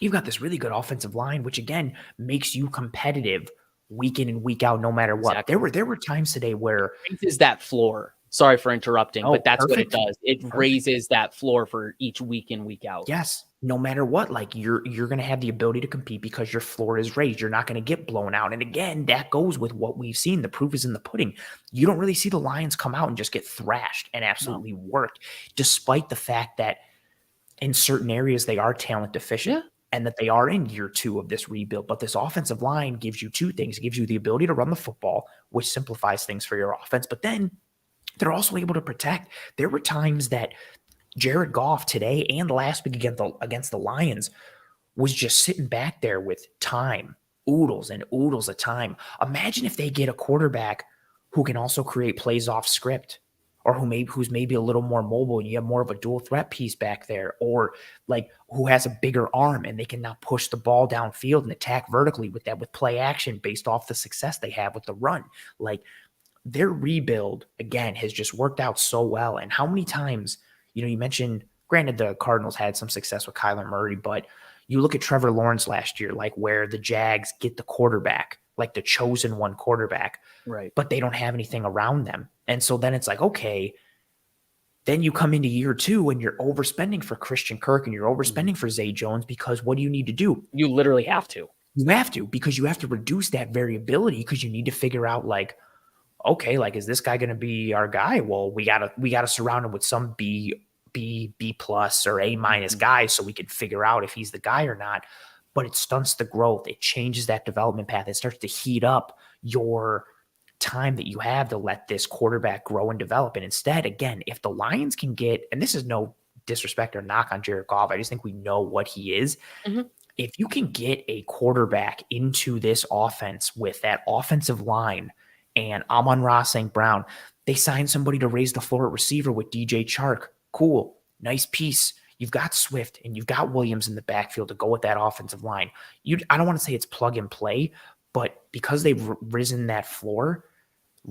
You've got this really good offensive line, which again makes you competitive week in and week out, no matter what. Exactly. There were times today where is that floor. Sorry for interrupting, but that's what it does. It raises that floor for each week in, week out. Yes. no matter what, like you're going to have the ability to compete because your floor is raised. You're not going to get blown out. And again, that goes with what we've seen. The proof is in the pudding. You don't really see the Lions come out and just get thrashed and absolutely worked, despite the fact that in certain areas they are talent deficient. Yeah. And that they are in year 2 of this rebuild. But this offensive line gives you two things. It gives you the ability to run the football, which simplifies things for your offense. But then they're also able to protect. There were times that Jared Goff today and last week against the Lions was just sitting back there with time, oodles and oodles of time. Imagine if they get a quarterback who can also create plays off script, or who's maybe a little more mobile and you have more of a dual threat piece back there, or like who has a bigger arm and they can now push the ball downfield and attack vertically with play action based off the success they have with the run. Like their rebuild again has just worked out so well. And how many times, you mentioned, granted the Cardinals had some success with Kyler Murray, but you look at Trevor Lawrence last year, like where the Jags get the quarterback, like the chosen one quarterback, Right. but they don't have anything around them. And so then it's like, okay, then you come into year 2 and you're overspending for Christian Kirk and you're overspending for Zay Jones, because what do you need to do? You literally have to. You have to, because you have to reduce that variability, because you need to figure out like, okay, like, is this guy going to be our guy? Well, we gotta surround him with some B plus or A minus guys so we can figure out if he's the guy or not. But it stunts the growth. It changes that development path. It starts to heat up your time that you have to let this quarterback grow and develop. And instead, again, if the Lions can get, and this is no disrespect or knock on Jared Goff, I just think we know what he is. If you can get a quarterback into this offense with that offensive line and Amon-Ra St. Brown, they signed somebody to raise the floor at receiver with DJ Chark. Cool. Nice piece. You've got Swift and you've got Williams in the backfield to go with that offensive line. I don't want to say it's plug and play, but because they've raised that floor,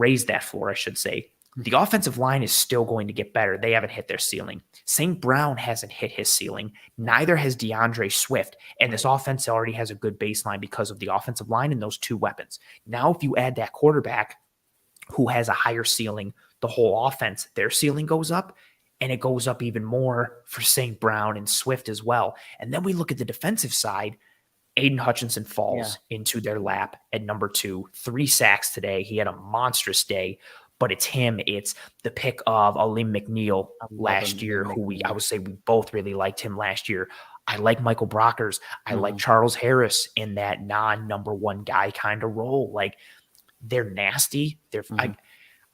I should say, the offensive line is still going to get better. They haven't hit their ceiling. St. Brown hasn't hit his ceiling. Neither has DeAndre Swift. And this offense already has a good baseline because of the offensive line and those two weapons. Now, if you add that quarterback who has a higher ceiling, the whole offense, their ceiling goes up, and it goes up even more for St. Brown and Swift as well. And then we look at the defensive side. Aiden Hutchinson falls into their lap at number 2. 3 sacks today. He had a monstrous day. But it's him. It's the pick of Alim McNeil last year, I would say we both really liked him last year. I like Michael Brockers. I like Charles Harris in that non-number 1 guy kind of role. Like, they're nasty. I'm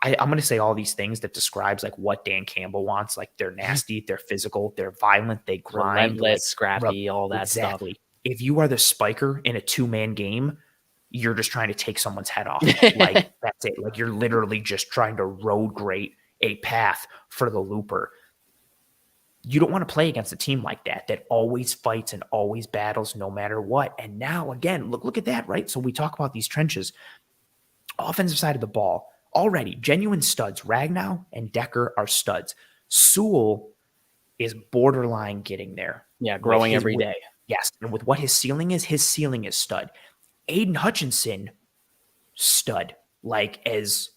going to say all these things that describes like what Dan Campbell wants. Like, they're nasty, they're physical, they're violent, they grind, relentless, scrappy, all that stuff. If you are the spiker in a 2-man game, you're just trying to take someone's head off. Like, that's it. Like, you're literally just trying to road grade a path for the looper. You don't want to play against a team like that always fights and always battles no matter what. And now, again, look at that, right? So we talk about these trenches. Offensive side of the ball, already genuine studs. Ragnow and Decker are studs. Sewell is borderline getting there. Yeah, growing every day. Yes, and with what his ceiling is stud. Aiden Hutchinson, stud, like as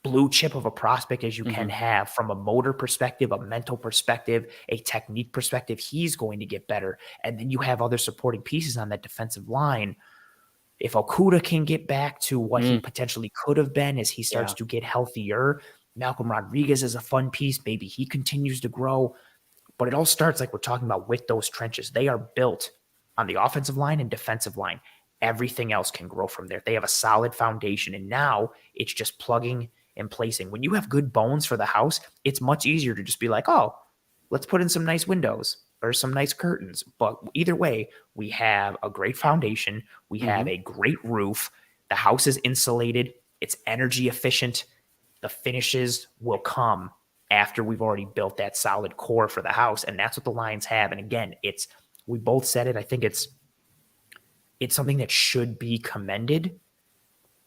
blue chip of a prospect as you can have from a motor perspective, a mental perspective, a technique perspective. He's going to get better. And then you have other supporting pieces on that defensive line. If Okuda can get back to what he potentially could have been as he starts to get healthier, Malcolm Rodriguez is a fun piece. Maybe he continues to grow. But it all starts, like we're talking about, with those trenches. They are built on the offensive line and defensive line. Everything else can grow from there. They have a solid foundation, and now it's just plugging and placing. When you have good bones for the house, it's much easier to just be like, oh, let's put in some nice windows or some nice curtains. But either way, we have a great foundation. We have a great roof. The house is insulated. It's energy efficient. The finishes will come after we've already built that solid core for the house, and that's what the Lions have. And again, we both said it. I think it's something that should be commended,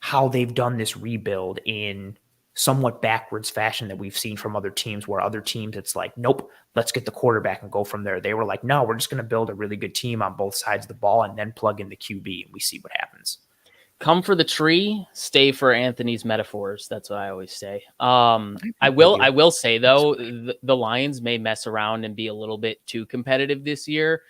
how they've done this rebuild in somewhat backwards fashion that we've seen from other teams, where other teams, it's like, nope, let's get the quarterback and go from there. They were like, no, we're just going to build a really good team on both sides of the ball and then plug in the QB, and we see what happens. Come for the tree, stay for Anthony's metaphors. That's what I always say. I will say, though, the Lions may mess around and be a little bit too competitive this year.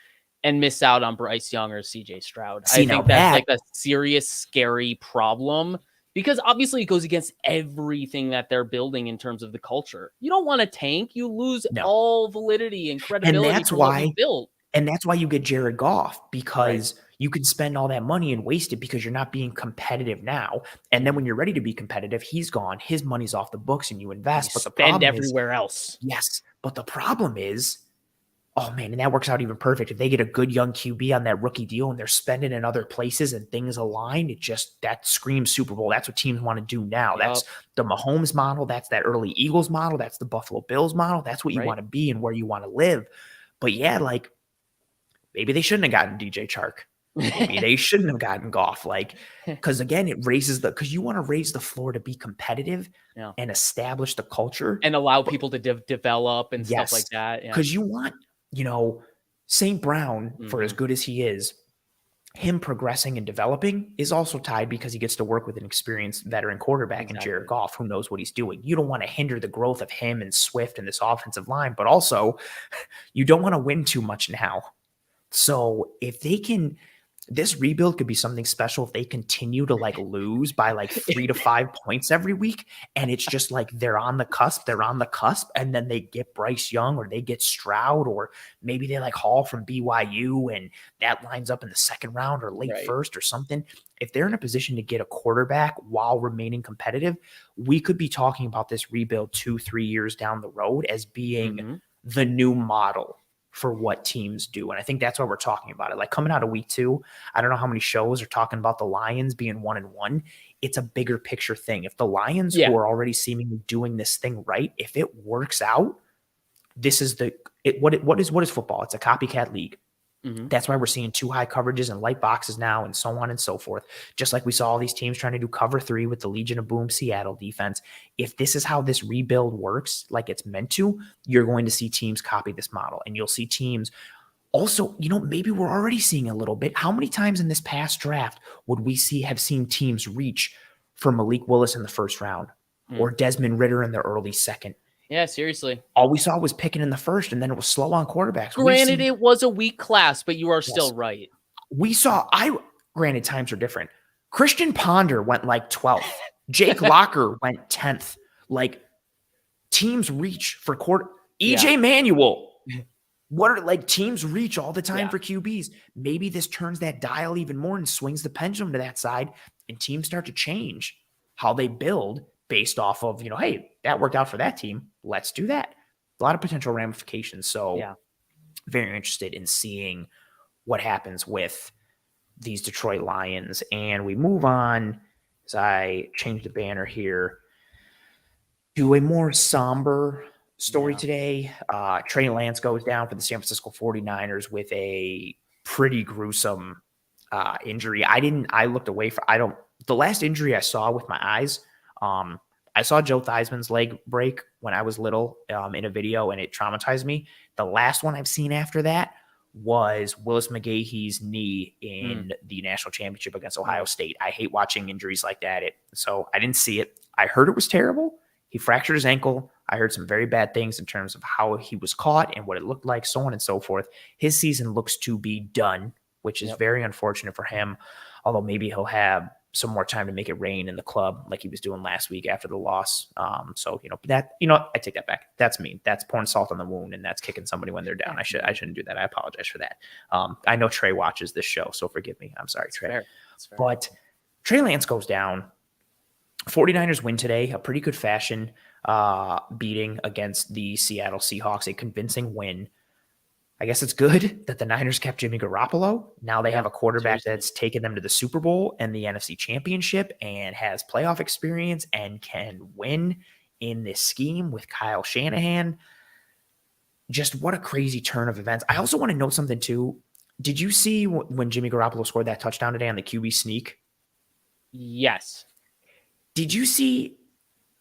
and miss out on Bryce Young or CJ Stroud. See, I now think that's that like a serious, scary problem because obviously it goes against everything that they're building in terms of the culture. You don't want to tank. You lose no. all validity and And credibility that's from what why you built. And that's why you get Jared Goff, Right. because you can spend all that money and waste it because you're not being competitive now. And then Mhm. when you're ready to be competitive, he's gone. His money's off the books and you And you invest. But the spend problem is, everywhere else. yes, but the problem is, oh man, and that works out even perfect. If they get a good young QB on that rookie deal and they're spending in other places and things align, that screams Super Bowl. That's what teams want to do now. That's Yup. the Mahomes model. That's that early Eagles model. That's the Buffalo Bills model. That's what you Right. want to be and where you want to live. But yeah, like, maybe they shouldn't have gotten DJ Chark. Maybe they shouldn't have gotten Goff. Like, because again, because you want to raise the floor to be competitive Yeah. and establish the culture. And allow people to develop and stuff like Yes, that. Yeah. because you want, St. Brown, for as Mhm. good as he is, him progressing and developing is also tied because he gets to work with an experienced veteran quarterback in Jared Exactly. Goff, who knows what he's doing. You don't want to hinder the growth of him and Swift and this offensive line, but also you don't want to win too much now. So if they can, this rebuild could be something special if they continue to like lose by like 3 to 5 points every week. And it's just like they're on the cusp, and then they get Bryce Young or they get Stroud, or maybe they like haul from BYU and that lines up in the second round or late Right. first or something. If they're in a position to get a quarterback while remaining competitive, we could be talking about this rebuild 2-3 years down the road as being Mhm. the new model for what teams do. And I think that's why we're talking about it. Like coming out of week 2, I don't know how many shows are talking about the Lions being 1-1. It's a bigger picture thing. If the Lions, Yeah. who are already seemingly doing this thing right, if it works out, this is what is football? It's a copycat league. Mhm. That's why we're seeing too high coverages and light boxes now and so on and so forth. Just like we saw all these teams trying to do cover 3 with the Legion of Boom Seattle defense. If this is how this rebuild works like it's meant to, you're going to see teams copy this model. And you'll see teams also, maybe we're already seeing a little bit. How many times in this past draft would we have seen teams reach for Malik Willis in the first round Mm. or Desmond Ritter in the early second? Yeah, seriously. All we saw was picking in the first, and then it was slow on quarterbacks. Granted, it was a weak class, but you are still Yes. right. Granted, times are different. Christian Ponder went like 12th. Jake Locker went 10th. Like, teams reach for EJ Manuel. Teams reach all the time Yeah. for QBs. Maybe this turns that dial even more and swings the pendulum to that side, and teams start to change how they build based off of, hey, that worked out for that team. Let's do that. A lot of potential ramifications. So Yeah. very interested in seeing what happens with these Detroit Lions. And we move on as I change the banner here to a more somber story today. Trey Lance goes down for the San Francisco 49ers with a pretty gruesome injury. I looked away the last injury I saw with my eyes, I saw Joe Theismann's leg break when I was little in a video, and it traumatized me. The last one I've seen after that was Willis McGahee's knee in the national championship against Ohio State. I hate watching injuries like that. So I didn't see it. I heard it was terrible. He fractured his ankle. I heard some very bad things in terms of how he was caught and what it looked like, so on and so forth. His season looks to be done, which is very unfortunate for him, although maybe he'll have some more time to make it rain in the club like he was doing last week after the loss. I take that back. That's mean. That's pouring salt on the wound, and that's kicking somebody when they're down. I shouldn't do that. I apologize for that. I know Trey watches this show, so forgive me. I'm sorry, Trey. That's fair. But Trey Lance goes down. 49ers win today, a pretty good fashion beating against the Seattle Seahawks, a convincing win. I guess it's good that the Niners kept Jimmy Garoppolo. Now they have a quarterback that's taken them to the Super Bowl and the NFC Championship and has playoff experience and can win in this scheme with Kyle Shanahan. Just what a crazy turn of events. I also want to note something too. Did you see when Jimmy Garoppolo scored that touchdown today on the QB sneak? Yes. Did you see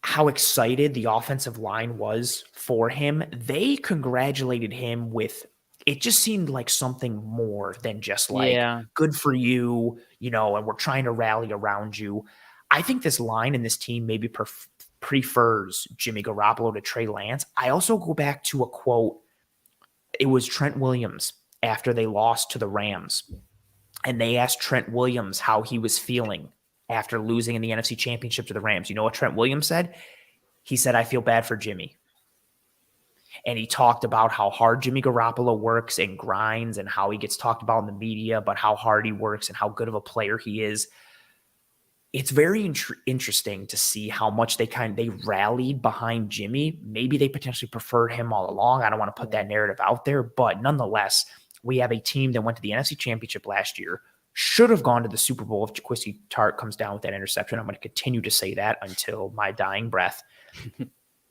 how excited the offensive line was for him? They congratulated him with, it just seemed like something more than just like, good for you, and we're trying to rally around you. I think this line and this team maybe prefers Jimmy Garoppolo to Trey Lance. I also go back to a quote. It was Trent Williams after they lost to the Rams. And they asked Trent Williams how he was feeling after losing in the NFC Championship to the Rams. You know what Trent Williams said? He said, I feel bad for Jimmy. And he talked about how hard Jimmy Garoppolo works and grinds and how he gets talked about in the media, but how hard he works and how good of a player he is. It's very interesting to see how much they rallied behind Jimmy. Maybe they potentially preferred him all along. I don't want to put that narrative out there, but nonetheless, we have a team that went to the NFC Championship last year, should have gone to the Super Bowl if Jaquiski Tartt comes down with that interception. I'm going to continue to say that until my dying breath.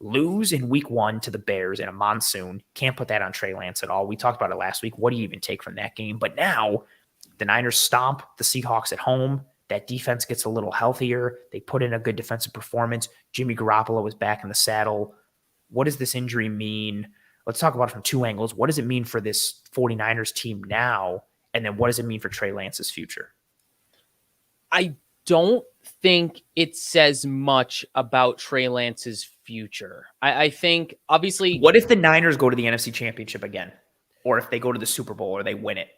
Lose in week 1 to the Bears in a monsoon. Can't put that on Trey Lance at all. We talked about it last week. What do you even take from that game? But now the Niners stomp the Seahawks at home. That defense gets a little healthier. They put in a good defensive performance. Jimmy Garoppolo is back in the saddle. What does this injury mean? Let's talk about it from two angles. What does it mean for this 49ers team now? And then what does it mean for Trey Lance's future? I don't think it says much about Trey Lance's future. I think, obviously... What if the Niners go to the NFC Championship again? Or if they go to the Super Bowl or they win it?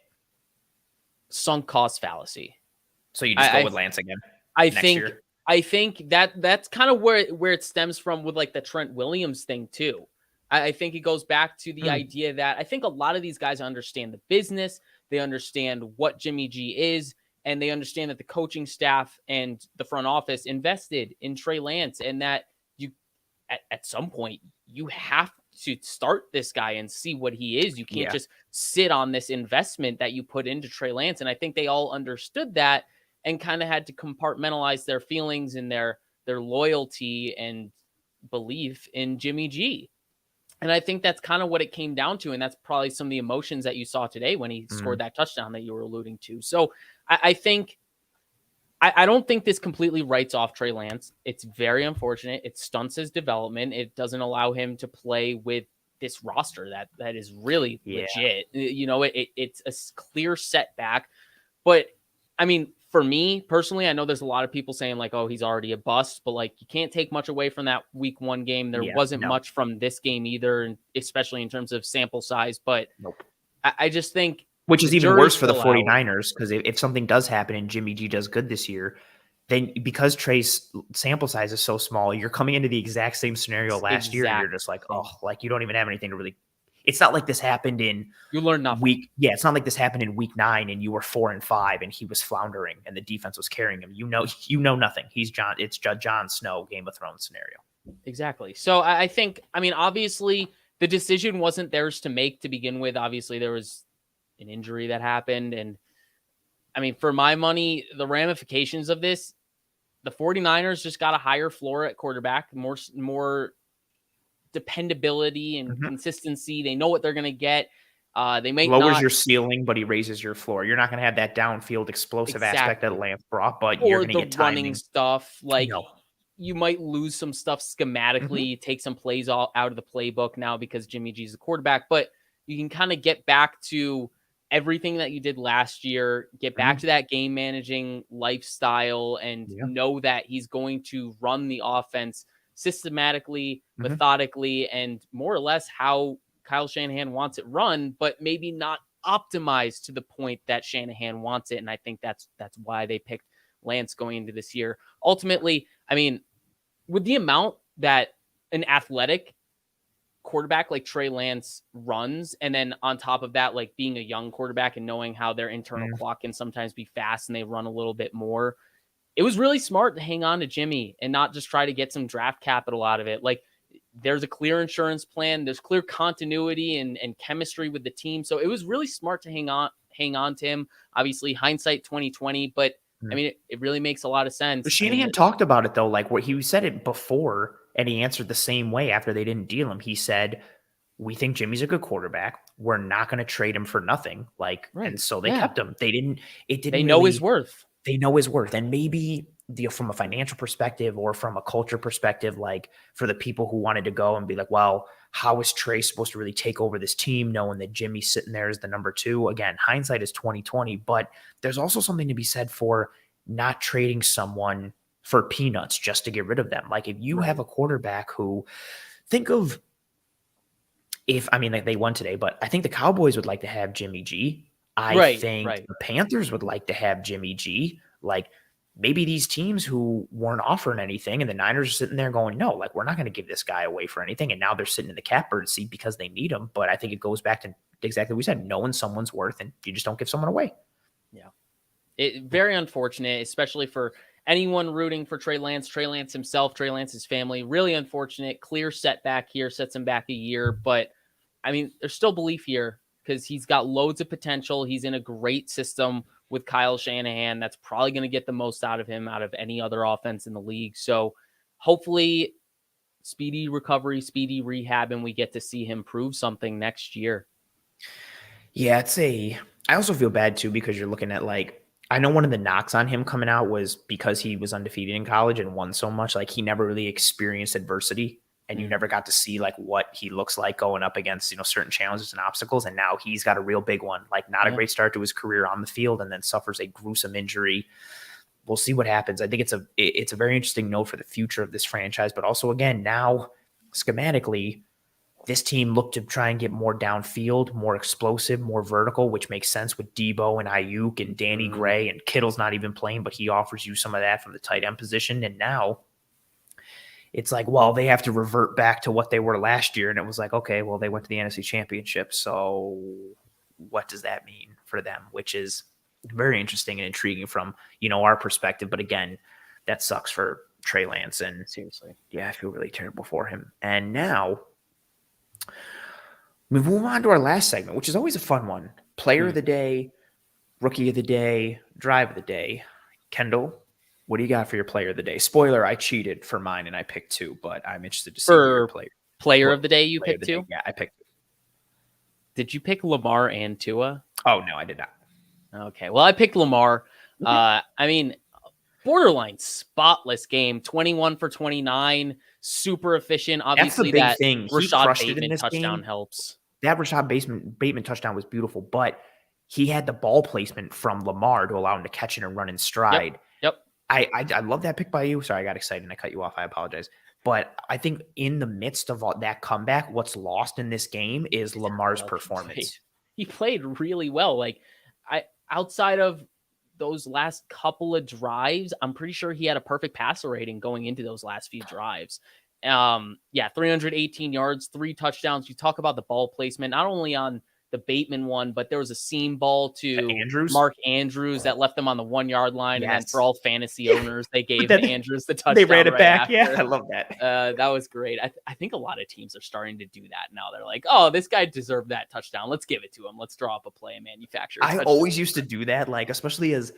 Sunk cost fallacy. So you just go with Lance again I think that's kind of where it stems from with like the Trent Williams thing too. I think it goes back to the idea that I think a lot of these guys understand the business. They understand what Jimmy G is, and they understand that the coaching staff and the front office invested in Trey Lance, and that you at some point you have to start this guy and see what he is. You can't just sit on this investment that you put into Trey Lance. And I think they all understood that and kind of had to compartmentalize their feelings and their loyalty and belief in Jimmy G. And I think that's kind of what it came down to. And that's probably some of the emotions that you saw today when he scored that touchdown that you were alluding to. So I think, I don't think this completely writes off Trey Lance. It's very unfortunate. It stunts his development. It doesn't allow him to play with this roster that is really legit. You know, it's a clear setback. But I mean, for me personally, I know there's a lot of people saying like, oh, he's already a bust, but like you can't take much away from that week 1 game. There wasn't much from this game either, and especially in terms of sample size. But I just think, which is even worse for the 49ers, because if something does happen and Jimmy G does good this year, then because Trey's sample size is so small, you're coming into the exact same scenario last year, and you're just like, oh, like you don't even have anything to really. It's not like this happened in it's not like this happened in week 9 and you were 4-5 and he was floundering and the defense was carrying him. You know nothing. It's Jon Snow Game of Thrones scenario. Exactly. So I think, I mean, obviously the decision wasn't theirs to make to begin with. Obviously there was an injury that happened. And I mean, for my money, the ramifications of this, the 49ers just got a higher floor at quarterback, more dependability and consistency. They know what they're going to get. They may lowers your ceiling, but he raises your floor. You're not going to have that downfield explosive aspect that Lance brought, but you're going to get running stuff. Like you might lose some stuff schematically, take some plays out of the playbook now because Jimmy G's the quarterback, but you can kind of get back to everything that you did last year, get back to that game managing lifestyle, and know that he's going to run the offense systematically, methodically, and more or less how Kyle Shanahan wants it run, but maybe not optimized to the point that Shanahan wants it. And I think that's why they picked Lance going into this year. Ultimately, I mean, with the amount that an athletic quarterback like Trey Lance runs, and then on top of that, like being a young quarterback and knowing how their internal clock can sometimes be fast and they run a little bit more, it was really smart to hang on to Jimmy and not just try to get some draft capital out of it. Like there's a clear insurance plan. There's clear continuity and chemistry with the team. So it was really smart to hang on to him. Obviously hindsight 2020, but I mean, it really makes a lot of sense. But Shanahan talked about it though. Like what he said it before, and he answered the same way after they didn't deal him. He said, we think Jimmy's a good quarterback. We're not going to trade him for nothing. And so they kept him. They know his worth. They know his worth. And maybe from a financial perspective or from a culture perspective, like for the people who wanted to go and be like, well, how is Trey supposed to really take over this team knowing that Jimmy's sitting there as the number 2? Again, hindsight is 2020, but there's also something to be said for not trading someone for peanuts just to get rid of them. Like if you have a quarterback who, think of like they won today, but I think the Cowboys would like to have Jimmy G. I Right, think right. the Panthers would like to have Jimmy G. Like maybe these teams who weren't offering anything and the Niners are sitting there going, no, like we're not going to give this guy away for anything. And now they're sitting in the catbird seat because they need him. But I think it goes back to exactly what we said, knowing someone's worth and you just don't give someone away. Yeah. Very unfortunate, especially for anyone rooting for Trey Lance himself, Trey Lance's family. Really unfortunate. Clear setback here, sets him back a year. But I mean, there's still belief here because he's got loads of potential. He's in a great system with Kyle Shanahan. That's probably going to get the most out of him out of any other offense in the league. So hopefully, speedy recovery, speedy rehab, and we get to see him prove something next year. Yeah, I also feel bad too because you're looking at I know one of the knocks on him coming out was because he was undefeated in college and won so much. Like he never really experienced adversity and you never got to see like what he looks like going up against, certain challenges and obstacles. And now he's got a real big one, like not a great start to his career on the field and then suffers a gruesome injury. We'll see what happens. I think it's a very interesting note for the future of this franchise, but also again, now schematically, this team looked to try and get more downfield, more explosive, more vertical, which makes sense with Debo and Ayuk and Danny Gray, and Kittle's not even playing, but he offers you some of that from the tight end position. And now it's like, well, they have to revert back to what they were last year. And it was like, okay, well, they went to the NFC Championship. So what does that mean for them? Which is very interesting and intriguing from, our perspective. But again, that sucks for Trey Lance. And seriously, yeah, I feel really terrible for him. And now we move on to our last segment, which is always a fun one. Player of the day, rookie of the day, drive of the day. Kendall, what do you got for your player of the day? Spoiler, I cheated for mine and I picked two, but I'm interested to see your player of the day you picked two? Yeah, I picked two. Did you pick Lamar and Tua? Oh, no, I did not. Okay, well, I picked Lamar. I mean, borderline spotless game, 21 for 29, super efficient. Obviously, that's the big thing. Rashad Bateman touchdown helps. That Rashad Bateman touchdown was beautiful, but he had the ball placement from Lamar to allow him to catch it and run in stride. Yep. I love that pick by you. Sorry, I got excited and I cut you off. I apologize. But I think in the midst of all that comeback, what's lost in this game is Lamar's performance. He played really well. Like outside of those last couple of drives, I'm pretty sure he had a perfect passer rating going into those last few drives. 318 yards, 3 touchdowns. You talk about the ball placement, not only on the Bateman one, but there was a seam ball to Mark Andrews that left them on the 1 yard line. Yes. And then for all fantasy owners, they gave Andrews the touchdown. They ran it back. After. Yeah, I love that. That was great. I think a lot of teams are starting to do that now. They're like, oh, this guy deserved that touchdown. Let's give it to him. Let's draw up a play and manufacture. I always used to do that, especially as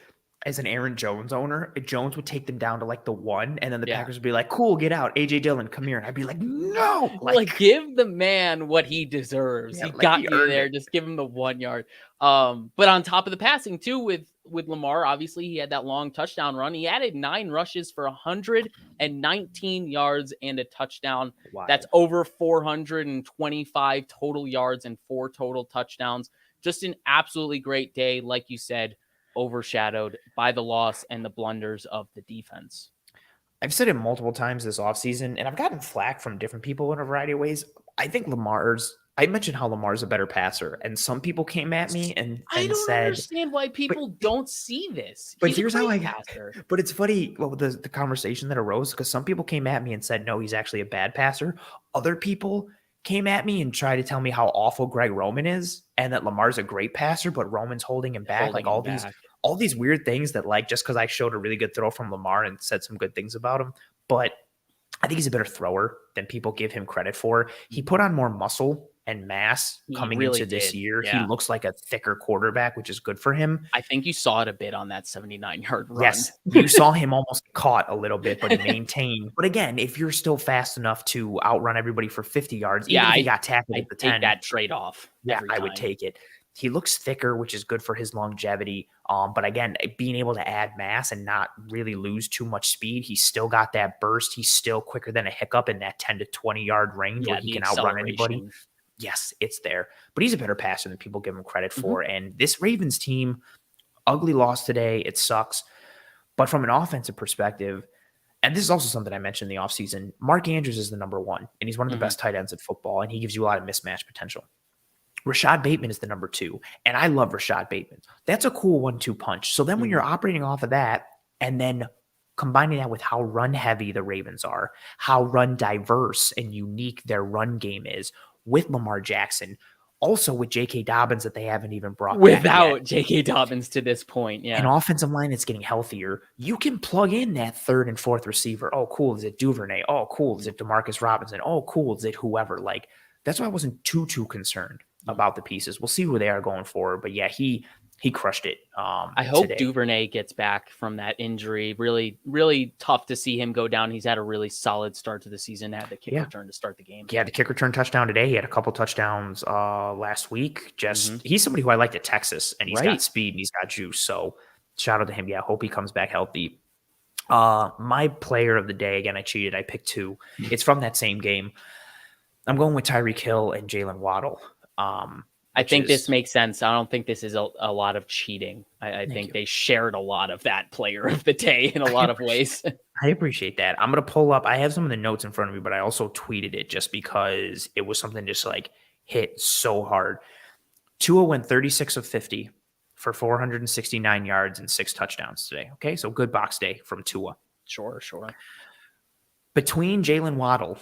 an Aaron Jones owner. Jones would take them down to the 1, and then the Packers would be like, cool, get out. AJ Dillon, come here. And I'd be like, no. Give the man what he deserves. He got you there. Just give him the 1 yard. But on top of the passing, too, with Lamar, obviously, he had that long touchdown run. He added 9 rushes for 119 yards and a touchdown. Wow. That's over 425 total yards and 4 total touchdowns. Just an absolutely great day, like you said, overshadowed by the loss and the blunders of the defense. I've said it multiple times this offseason, and I've gotten flack from different people in a variety of ways. I think I mentioned how Lamar's a better passer, and some people came at me and I don't said, understand why people don't see this. But here's how but it's funny, the conversation that arose, because some people came at me and said, no, he's actually a bad passer. Other people came at me and tried to tell me how awful Greg Roman is and that Lamar's a great passer, but Roman's holding him back. All these weird things that just because I showed a really good throw from Lamar and said some good things about him. But I think he's a better thrower than people give him credit for. He put on more muscle and mass coming into this year. Yeah. He looks like a thicker quarterback, which is good for him. I think you saw it a bit on that 79-yard run. Yes, you saw him almost caught a little bit, but he maintained. But again, if you're still fast enough to outrun everybody for 50 yards, even if he got tackled at the 10, that trade-off. Yeah, I would take it. He looks thicker, which is good for his longevity. But again, being able to add mass and not really lose too much speed, he's still got that burst. He's still quicker than a hiccup in that 10 to 20-yard range where he can outrun anybody. Yes, it's there. But he's a better passer than people give him credit for. And this Ravens team, ugly loss today. It sucks. But from an offensive perspective, and this is also something I mentioned in the offseason, Mark Andrews is the number one, and he's one of the best tight ends in football, and he gives you a lot of mismatch potential. Rashad Bateman is the number two, and I love Rashad Bateman. That's a cool 1-2 punch. So then when you're operating off of that and then combining that with how run heavy the Ravens are, how run diverse and unique their run game is with Lamar Jackson, also with J.K. Dobbins that they haven't even brought back yet. J.K. Dobbins to this point, An offensive line that's getting healthier, you can plug in that third and fourth receiver. Oh, cool. Is it Duvernay? Oh, cool. Is it Demarcus Robinson? Oh, cool. Is it whoever? Like, that's why I wasn't too concerned about the pieces. We'll see who they are going forward. But yeah, he crushed it. I hope today. Duvernay gets back from that injury. Really, really tough to see him go down. He's had a really solid start to the season. Had the kick return to start the game. Yeah, the kick return touchdown today. He had a couple touchdowns last week. He's somebody who I liked at Texas, and he's got speed and he's got juice. So shout out to him. Yeah, hope he comes back healthy. My player of the day, again, I cheated. I picked two. It's from that same game. I'm going with Tyreek Hill and Jalen Waddle. I think this makes sense. I don't think this is a lot of cheating. I think they shared a lot of that player of the day in a lot of ways. I appreciate that. I'm going to pull up. I have some of the notes in front of me, but I also tweeted it just because it was something just like hit so hard. Tua went 36 of 50 for 469 yards and 6 touchdowns today. Okay, so good box day from Tua. Sure. Between Jalen Waddle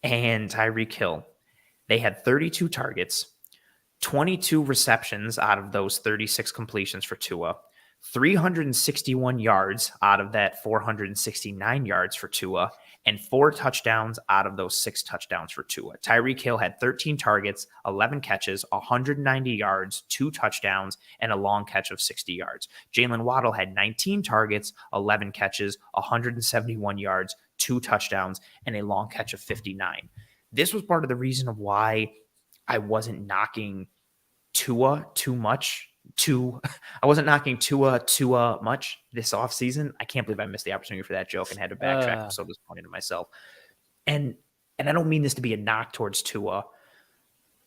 and Tyreek Hill, they had 32 targets, 22 receptions out of those 36 completions for Tua, 361 yards out of that 469 yards for Tua, and 4 touchdowns out of those 6 touchdowns for Tua. Tyreek Hill had 13 targets, 11 catches, 190 yards, 2 touchdowns, and a long catch of 60 yards. Jalen Waddle had 19 targets, 11 catches, 171 yards, 2 touchdowns, and a long catch of 59. This was part of the reason of why I wasn't knocking Tua too much. I wasn't knocking Tua much this offseason. I can't believe I missed the opportunity for that joke and had to backtrack. I'm so disappointed in myself. And I don't mean this to be a knock towards Tua.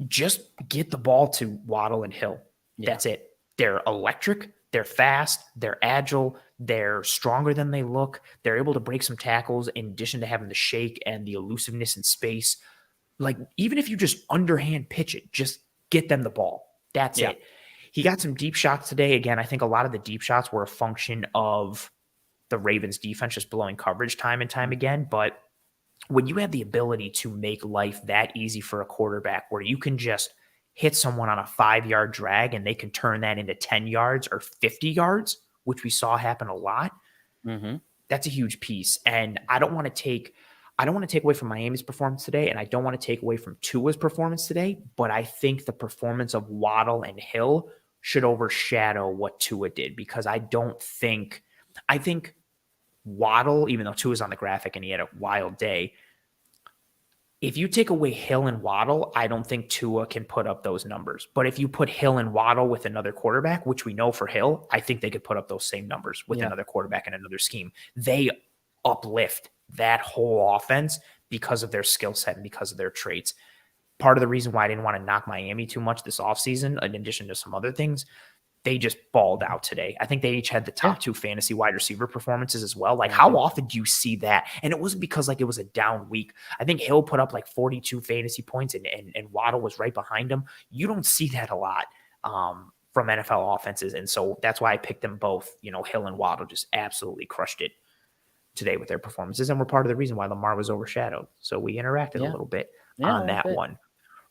Just get the ball to Waddle and Hill. Yeah. That's it. They're electric. They're fast. They're agile. They're stronger than they look. They're able to break some tackles in addition to having the shake and the elusiveness in space. Like, even if you just underhand pitch it, just get them the ball. That's it. He got some deep shots today. Again, I think a lot of the deep shots were a function of the Ravens defense just blowing coverage time and time again. But when you have the ability to make life that easy for a quarterback where you can just hit someone on a 5-yard drag and they can turn that into 10 yards or 50 yards, which we saw happen a lot, that's a huge piece. And I don't want to take away from Miami's performance today, and I don't want to take away from Tua's performance today, but I think the performance of Waddle and Hill should overshadow what Tua did, because I think Waddle, even though Tua's on the graphic and he had a wild day, if you take away Hill and Waddle, I don't think Tua can put up those numbers. But if you put Hill and Waddle with another quarterback, which we know for Hill, I think they could put up those same numbers with another quarterback and another scheme. They uplift that whole offense because of their skill set and because of their traits. Part of the reason why I didn't want to knock Miami too much this offseason, in addition to some other things, they just balled out today. I think they each had the top 2 fantasy wide receiver performances as well. Like, how often do you see that? And it wasn't because like it was a down week. I think Hill put up like 42 fantasy points and Waddle was right behind him. You don't see that a lot from NFL offenses. And so that's why I picked them both. You know, Hill and Waddle just absolutely crushed it today with their performances, and we're part of the reason why Lamar was overshadowed. So we interacted a little bit on that one.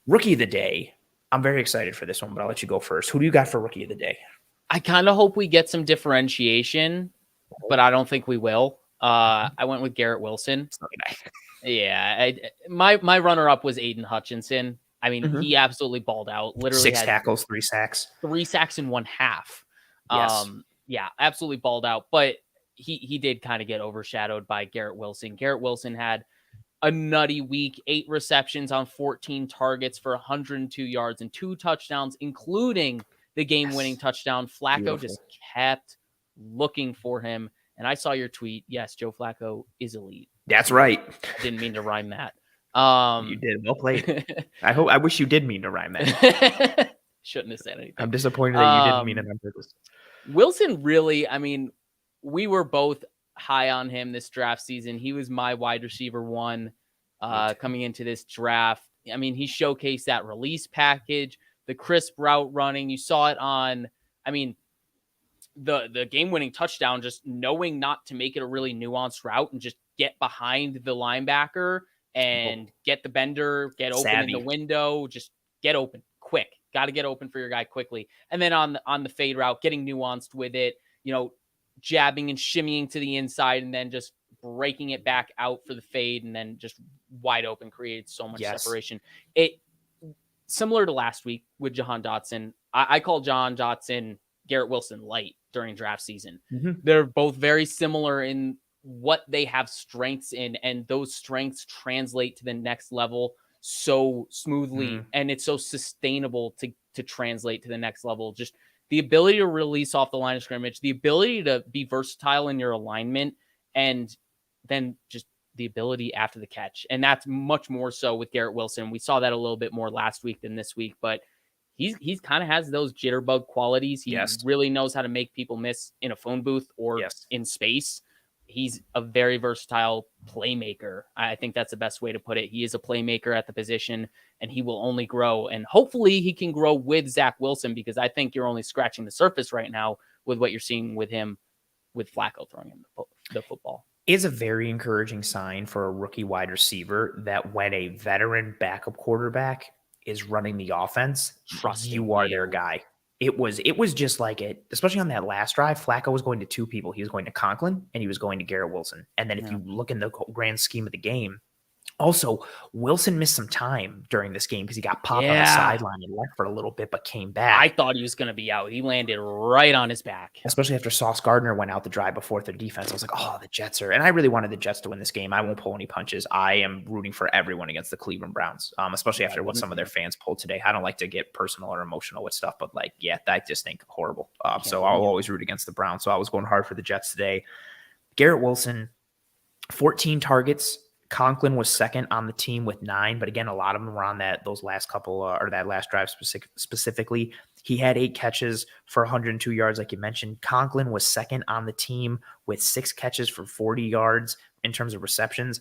Rookie of the day. I'm very excited for this one, but I'll let you go first. Who do you got for rookie of the day? I kind of hope we get some differentiation, but I don't think we will. I went with Garrett Wilson. My runner-up was Aiden Hutchinson. I mean, he absolutely balled out. Literally 6 tackles, 3 sacks. 3 sacks in 1 half. Yes. Absolutely balled out. But he did kind of get overshadowed by Garrett Wilson. Garrett Wilson had a nutty week, 8 receptions on 14 targets for 102 yards and 2 touchdowns, including the game-winning touchdown. Flacco just kept looking for him. And I saw your tweet. Yes, Joe Flacco is elite. That's right. I didn't mean to rhyme that. You did. Well played. I wish you did mean to rhyme that. Shouldn't have said anything. I'm disappointed that you didn't mean it on purpose. Wilson really, I mean, we were both high on him this draft season. He was my wide receiver 1 coming into this draft. I mean, he showcased that release package, the crisp route running. You saw it on, I mean, the game-winning touchdown, just knowing not to make it a really nuanced route and just get behind the linebacker and get the bender, get open in the window, just get open quick. Got to get open for your guy quickly. And then on the fade route, getting nuanced with it, jabbing and shimmying to the inside and then just breaking it back out for the fade and then just wide open, created so much separation. It similar to last week with Jahan Dotson. I call Jahan Dotson Garrett Wilson light during draft season. They're both very similar in what they have strengths in, and those strengths translate to the next level so smoothly, and it's so sustainable to translate to the next level. Just the ability to release off the line of scrimmage, the ability to be versatile in your alignment, and then just the ability after the catch. And that's much more so with Garrett Wilson. We saw that a little bit more last week than this week, but he's kind of has those jitterbug qualities. He really knows how to make people miss in a phone booth or in space. He's a very versatile playmaker. I think that's the best way to put it. He is a playmaker at the position, and he will only grow. And hopefully he can grow with Zach Wilson, because I think you're only scratching the surface right now with what you're seeing with him, with Flacco throwing him the football. Is a very encouraging sign for a rookie wide receiver that when a veteran backup quarterback is running the offense, you are their guy. It was just like it, especially on that last drive. Flacco was going to two people. He was going to Conklin and he was going to Garrett Wilson. And then if you look in the grand scheme of the game, also, Wilson missed some time during this game because he got popped on the sideline and left for a little bit, but came back. I thought he was going to be out. He landed right on his back. Especially after Sauce Gardner went out the drive before their defense. I was like, oh, the Jets are – and I really wanted the Jets to win this game. I won't pull any punches. I am rooting for everyone against the Cleveland Browns, especially after what some of their fans pulled today. I don't like to get personal or emotional with stuff, but I just think horrible. So I'll always root against the Browns. So I was going hard for the Jets today. Garrett Wilson, 14 targets. Conklin was second on the team with 9, but again, a lot of them were on those last couple or that last drive specifically. He had 8 catches for 102 yards, like you mentioned. Conklin was second on the team with 6 catches for 40 yards in terms of receptions.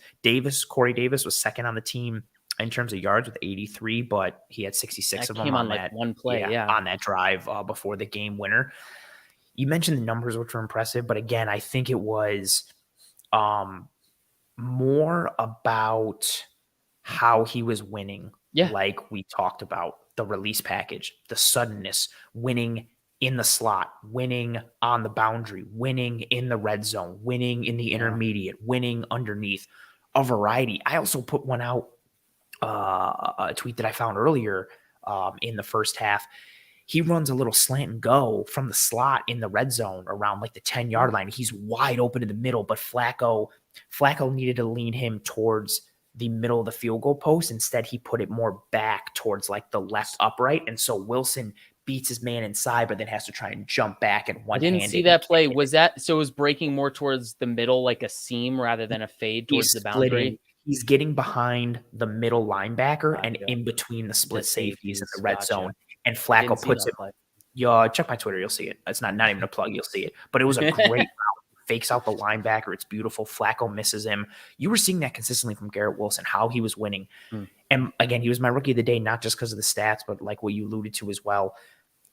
Corey Davis was second on the team in terms of yards with 83, but he had 66 of them on that one play, on that drive before the game winner. You mentioned the numbers, which were impressive, but again, I think it was more about how he was winning. Like we talked about, the release package, the suddenness, winning in the slot, winning on the boundary, winning in the red zone, winning in the intermediate, winning underneath, a variety. I also put one out, a tweet that I found earlier in the first half. He runs a little slant and go from the slot in the red zone around like the 10-yard line. He's wide open in the middle, but Flacco needed to lean him towards the middle of the field goal post. Instead, he put it more back towards like the left upright. And so Wilson beats his man inside, but then has to try and jump back and one-handed. I didn't see that play. Was that so? It was breaking more towards the middle, like a seam rather than a fade towards the boundary. He's getting behind the middle linebacker and in between the split safeties in the red zone. And Flacco puts it. Check my Twitter, you'll see it. It's not even a plug, you'll see it. But it was a great route. Fakes out the linebacker. It's beautiful. Flacco misses him. You were seeing that consistently from Garrett Wilson, how he was winning. And again, he was my rookie of the day, not just because of the stats, but like what you alluded to as well.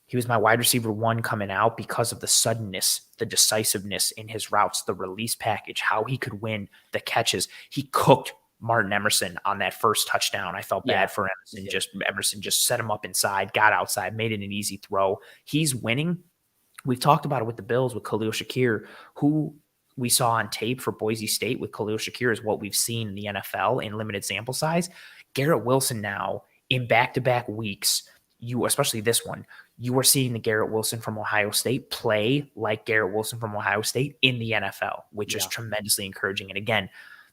He was my wide receiver 1 coming out because of the suddenness, the decisiveness in his routes, the release package, how he could win the catches. He cooked Martin Emerson on that first touchdown. I felt bad for Emerson. Emerson just set him up inside, got outside, made it an easy throw. He's winning. We've talked about it with the Bills with Khalil Shakir, who we saw on tape for Boise State with Khalil Shakir is what we've seen in the NFL in limited sample size. Garrett Wilson now in back-to-back weeks, especially this one, you are seeing the Garrett Wilson from Ohio State play like Garrett Wilson from Ohio State in the NFL, which is tremendously encouraging. And again,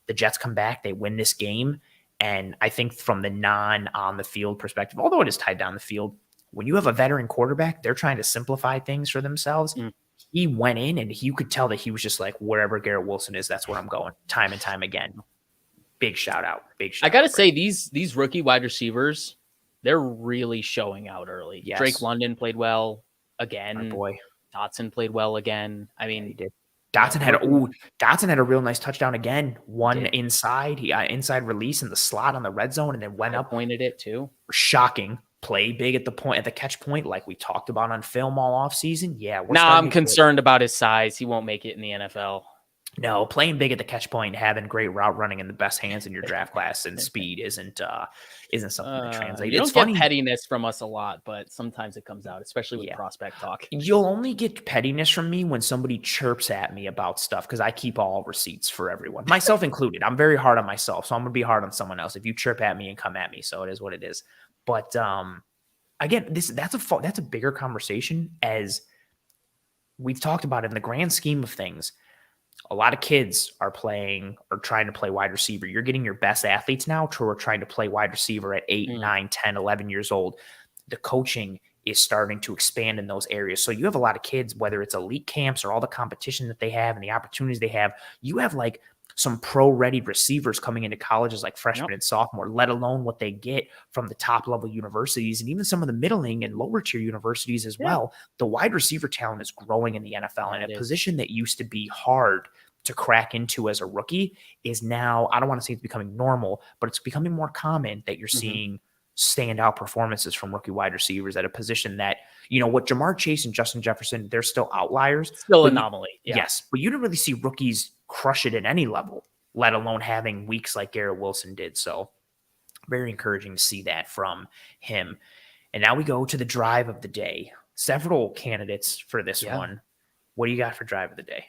the Jets come back, they win this game. And I think from the non-on-the-field perspective, although it is tied down the field, when you have a veteran quarterback, they're trying to simplify things for themselves. He went in and you could tell that he was just like, wherever Garrett Wilson is, that's where I'm going, time and time again. Big shout out. I got to say, these rookie wide receivers, they're really showing out early. Drake London played well again. Our boy Dotson played well again. I mean, he did. Dotson had a real nice touchdown again. One inside, inside release in the slot on the red zone, and then went up. Pointed it too. Shocking. Play big at the catch point, like we talked about on film all off season. Yeah, now I'm concerned about his size. He won't make it in the NFL. No, playing big at the catch point, having great route running and the best hands in your draft class and speed isn't something that translates. You don't get pettiness from us a lot, but sometimes it comes out, especially with prospect talk. You'll only get pettiness from me when somebody chirps at me about stuff because I keep all receipts for everyone, myself included. I'm very hard on myself, so I'm gonna be hard on someone else if you chirp at me and come at me. So it is what it is. But again, that's a bigger conversation, as we've talked about in the grand scheme of things. A lot of kids are playing or trying to play wide receiver. You're getting your best athletes now who are trying to play wide receiver at 8, 9, 10, 11 years old. The coaching is starting to expand in those areas. So you have a lot of kids, whether it's elite camps or all the competition that they have and the opportunities they have, you have like some pro-ready receivers coming into colleges like freshman and sophomore, let alone what they get from the top-level universities and even some of the middling and lower-tier universities as well. The wide receiver talent is growing in the NFL, and a position that used to be hard to crack into as a rookie is now, I don't want to say it's becoming normal, but it's becoming more common that you're seeing standout performances from rookie wide receivers at a position that, what Jamar Chase and Justin Jefferson, they're still outliers. Still anomaly. Yes, but you didn't really see rookies crush it at any level, let alone having weeks like Garrett Wilson did. So very encouraging to see that from him. And now we go to the drive of the day. Several candidates for this one. What do you got for drive of the day?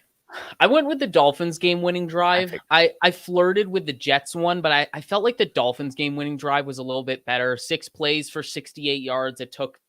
I went with the Dolphins game-winning drive. I flirted with the Jets one, but I felt like the Dolphins game-winning drive was a little bit better. 6 plays for 68 yards. It took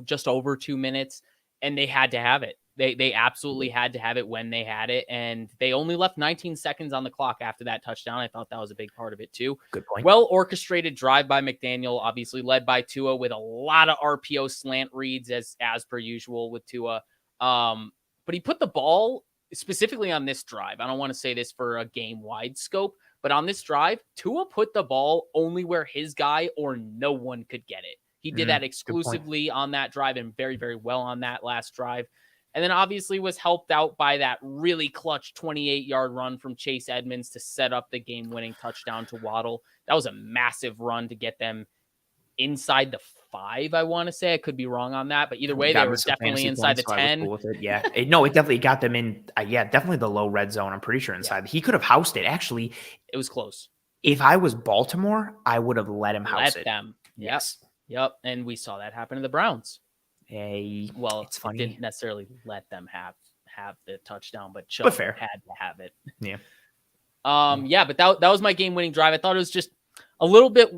just over 2 minutes, and they had to have it. They absolutely had to have it when they had it, and they only left 19 seconds on the clock after that touchdown. I thought that was a big part of it too. Good point. Well-orchestrated drive by McDaniel, obviously led by Tua with a lot of RPO slant reads as per usual with Tua. But he put the ball specifically on this drive. I don't want to say this for a game-wide scope, but on this drive, Tua put the ball only where his guy or no one could get it. He did that exclusively on that drive and very, very well on that last drive. And then obviously was helped out by that really clutch 28-yard run from Chase Edmonds to set up the game-winning touchdown to Waddle. That was a massive run to get them inside the 5, I want to say. I could be wrong on that, but either way, they were definitely inside the 10. Cool with it. Yeah. No, it definitely got them in. Definitely the low red zone. I'm pretty sure inside. He could have housed it. Actually, it was close. If I was Baltimore, I would have let him house it. Them. Yes. Yep. And we saw that happen to the Browns. Well, it's funny. Didn't necessarily let them have the touchdown, but Chubb had to have it. Yeah. But that was my game-winning drive. I thought it was just a little bit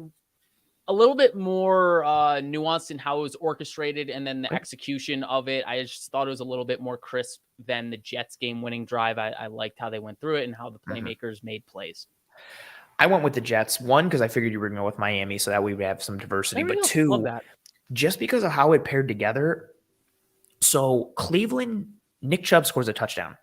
more nuanced in how it was orchestrated, and then the execution of it. I just thought it was a little bit more crisp than the Jets game-winning drive. I liked how they went through it and how the playmakers made plays. I went with the Jets. 1, because I figured you were going to go with Miami, so that we would have some diversity. But 2, just because of how it paired together. So Cleveland, Nick Chubb scores a touchdown.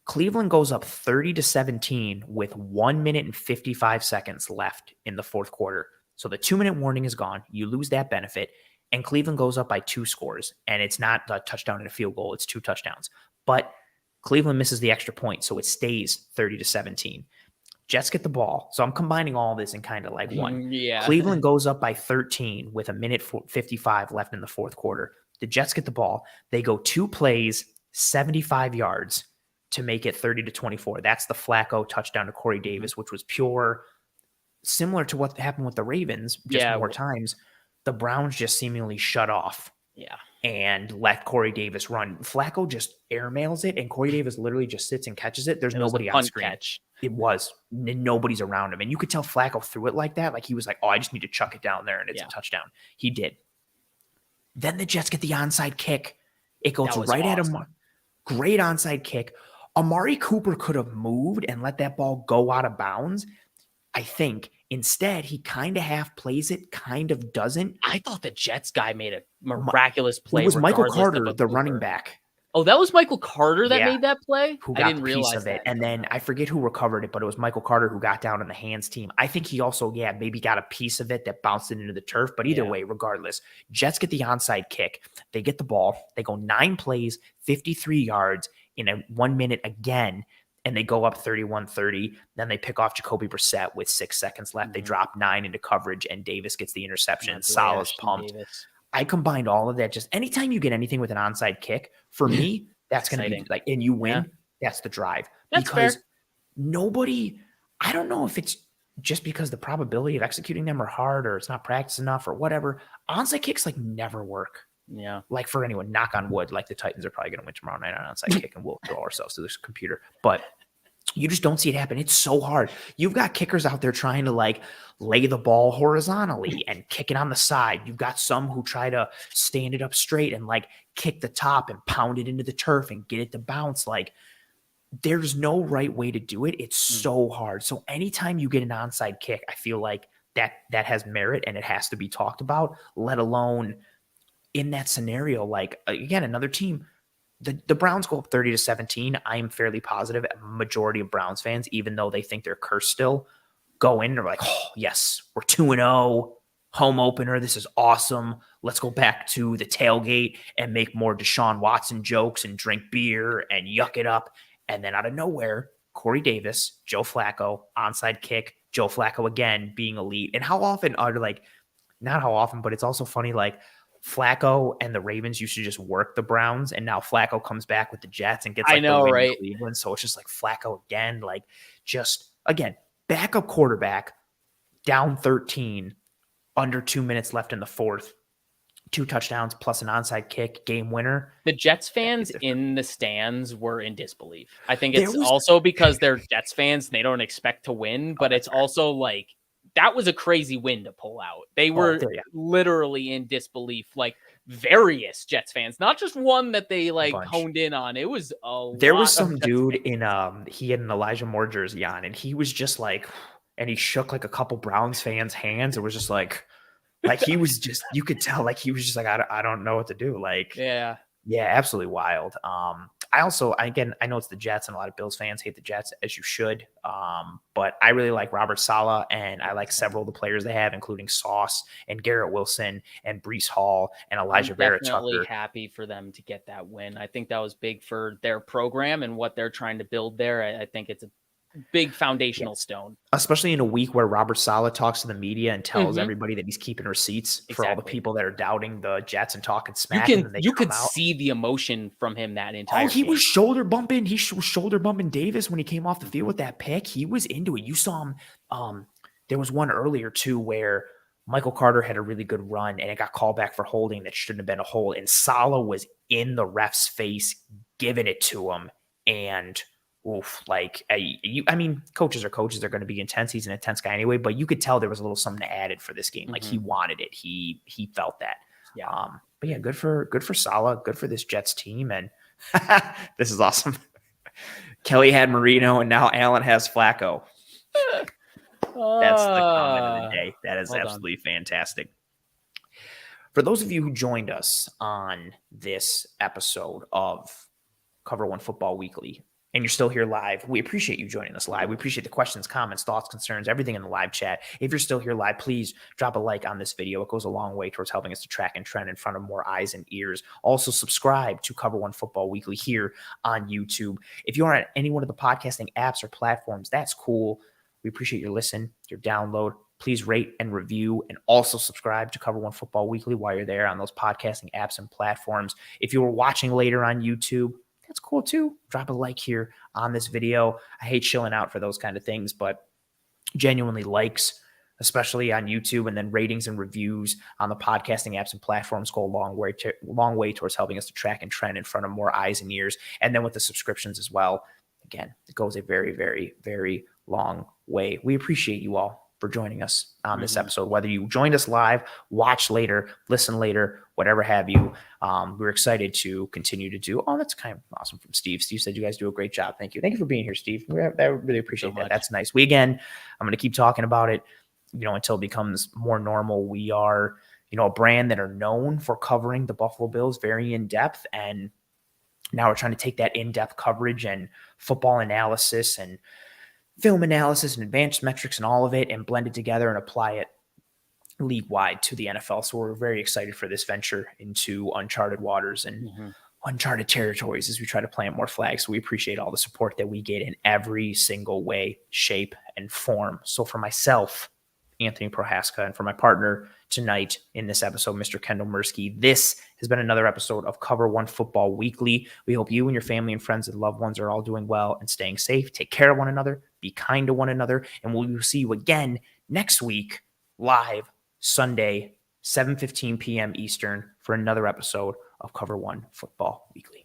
Cleveland goes up 30-17 with 1 minute and 55 seconds left in the fourth quarter. So the 2-minute warning is gone. You lose that benefit. And Cleveland goes up by 2 scores. And it's not a touchdown and a field goal. It's 2 touchdowns. But Cleveland misses the extra point, so it stays 30-17. Jets get the ball. So I'm combining all this in kind of like one. Cleveland goes up by 13 with 1 minute 55 left in the fourth quarter. The Jets get the ball. They go 2 plays, 75 yards to make it 30-24. That's the Flacco touchdown to Corey Davis, which was pure, similar to what happened with the Ravens, just more times. The Browns just seemingly shut off. And let Corey Davis run. Flacco just airmails it, and Corey Davis literally just sits and catches it. There's nobody on screen. It was. Nobody's around him. And you could tell Flacco threw it like that. Like he was like, I just need to chuck it down there, and it's a touchdown. He did. Then the Jets get the onside kick. It goes right at him. Great onside kick. Amari Cooper could have moved and let that ball go out of bounds, I think. Instead, he kind of half plays it, kind of doesn't. I thought the Jets guy made a miraculous play. It was Michael Carter, the running back. Oh, that was Michael Carter that made that play? Who got I didn't realize piece of it. And then I forget who recovered it, but it was Michael Carter who got down on the hands team. I think he also, maybe got a piece of it that bounced it into the turf. But either way, regardless, Jets get the onside kick. They get the ball. They go 9 plays, 53 yards. in a 1 minute again, and they go up 31-30. Then they pick off Jacoby Brissett with 6 seconds left. They drop 9 into coverage, and Davis gets the interception. Salah's pumped. Davis. I combined all of that. Just anytime you get anything with an onside kick, for me, that's going to be like, and you win, that's the drive. That's because fair. nobody, I don't know if it's just because the probability of executing them are hard or it's not practiced enough or whatever. Onside kicks like never work. Yeah. Like for anyone, knock on wood, like the Titans are probably going to win tomorrow night on onside kick and we'll throw ourselves to this computer. But you just don't see it happen. It's so hard. You've got kickers out there trying to like lay the ball horizontally and kick it on the side. You've got some who try to stand it up straight and like kick the top and pound it into the turf and get it to bounce. Like there's no right way to do it. It's so hard. So anytime you get an onside kick, I feel like that has merit and it has to be talked about, let alone in that scenario. Like again, another team, the Browns go up 30-17. I am fairly positive a majority of Browns fans, even though they think they're cursed still, go in and they're like, oh, yes, we're 2-0, home opener. This is awesome. Let's go back to the tailgate and make more Deshaun Watson jokes and drink beer and yuck it up. And then out of nowhere, Corey Davis, Joe Flacco, onside kick, Joe Flacco again being elite. And how often are like, not how often, but it's also funny, like, Flacco and the Ravens used to just work the Browns, and now Flacco comes back with the Jets and gets like the win in Cleveland. So it's just like Flacco again, like just again, backup quarterback, down 13, under 2 minutes left in the fourth, 2 touchdowns plus an onside kick, game winner. The Jets fans in the stands were in disbelief. I think it's also because they're Jets fans and they don't expect to win, but it's also like that was a crazy win to pull out. They were literally in disbelief, like various Jets fans, not just one that they like honed in on. It was there was some dude in he had an Elijah Moore jersey on, and he was just like, and he shook like a couple Browns fans' hands. It was just like he was just, you could tell like he was just like, I don't know what to do. Like yeah, absolutely wild. I know it's the Jets and a lot of Bills fans hate the Jets, as you should. But I really like Robert Saleh, and I like several of the players they have, including Sauce and Garrett Wilson and Breece Hall and Elijah Vera Tucker. Definitely happy for them to get that win. I think that was big for their program and what they're trying to build there. I think it's a big foundational stone, especially in a week where Robert Saleh talks to the media and tells everybody that he's keeping receipts for all the people that are doubting the Jets and talking smack. You could see the emotion from him that entire he game. Was shoulder bumping. He was shoulder bumping Davis when he came off the field with that pick. He was into it. You saw him. There was one earlier too where Michael Carter had a really good run and it got called back for holding that shouldn't have been a hold. And Saleh was in the ref's face, giving it to him. And like I mean, coaches are coaches. They're going to be intense. He's an intense guy anyway, but you could tell there was a little something added for this game. Like he wanted it. He felt that. Yeah. But yeah, good for Saleh. Good for this Jets team. And this is awesome. Kelly had Marino, and now Allen has Flacco. That's the comment of the day. That is absolutely fantastic. For those of you who joined us on this episode of Cover One Football Weekly, and you're still here live, we appreciate you joining us live. We appreciate the questions, comments, thoughts, concerns, everything in the live chat. If you're still here live, please drop a like on this video. It goes a long way towards helping us to track and trend in front of more eyes and ears. Also, subscribe to Cover One Football Weekly here on YouTube. If you are on any one of the podcasting apps or platforms, that's cool. We appreciate your listen, your download. Please rate and review, and also subscribe to Cover One Football Weekly while you're there on those podcasting apps and platforms. If you were watching later on YouTube, that's cool too. Drop a like here on this video. I hate shilling out for those kind of things, but genuinely likes, especially on YouTube, and then ratings and reviews on the podcasting apps and platforms go a long way towards helping us to track and trend in front of more eyes and ears. And then with the subscriptions as well, again, it goes a very, very, very long way. We appreciate you all for joining us on this episode, whether you joined us live, watch later, listen later, whatever have you. We're excited to continue to do. Oh, that's kind of awesome from Steve. Steve said you guys do a great job. Thank you. Thank you for being here, Steve. I really appreciate that. That's nice. I'm going to keep talking about it, until it becomes more normal. We are, a brand that are known for covering the Buffalo Bills very in depth. And now we're trying to take that in-depth coverage and football analysis and film analysis and advanced metrics and all of it and blend it together and apply it league-wide to the NFL. So we're very excited for this venture into uncharted waters. And uncharted territories as we try to plant more flags. So we appreciate all the support that we get in every single way, shape, and form. So for myself, Anthony Prohaska, and for my partner tonight in this episode, Mr. Kendall Mirsky, this has been another episode of Cover One Football Weekly. We hope you and your family and friends and loved ones are all doing well and staying safe. Take care of one another, be kind to one another, and we will see you again next week, live Sunday, 7:15 p.m. Eastern, for another episode of Cover One Football Weekly.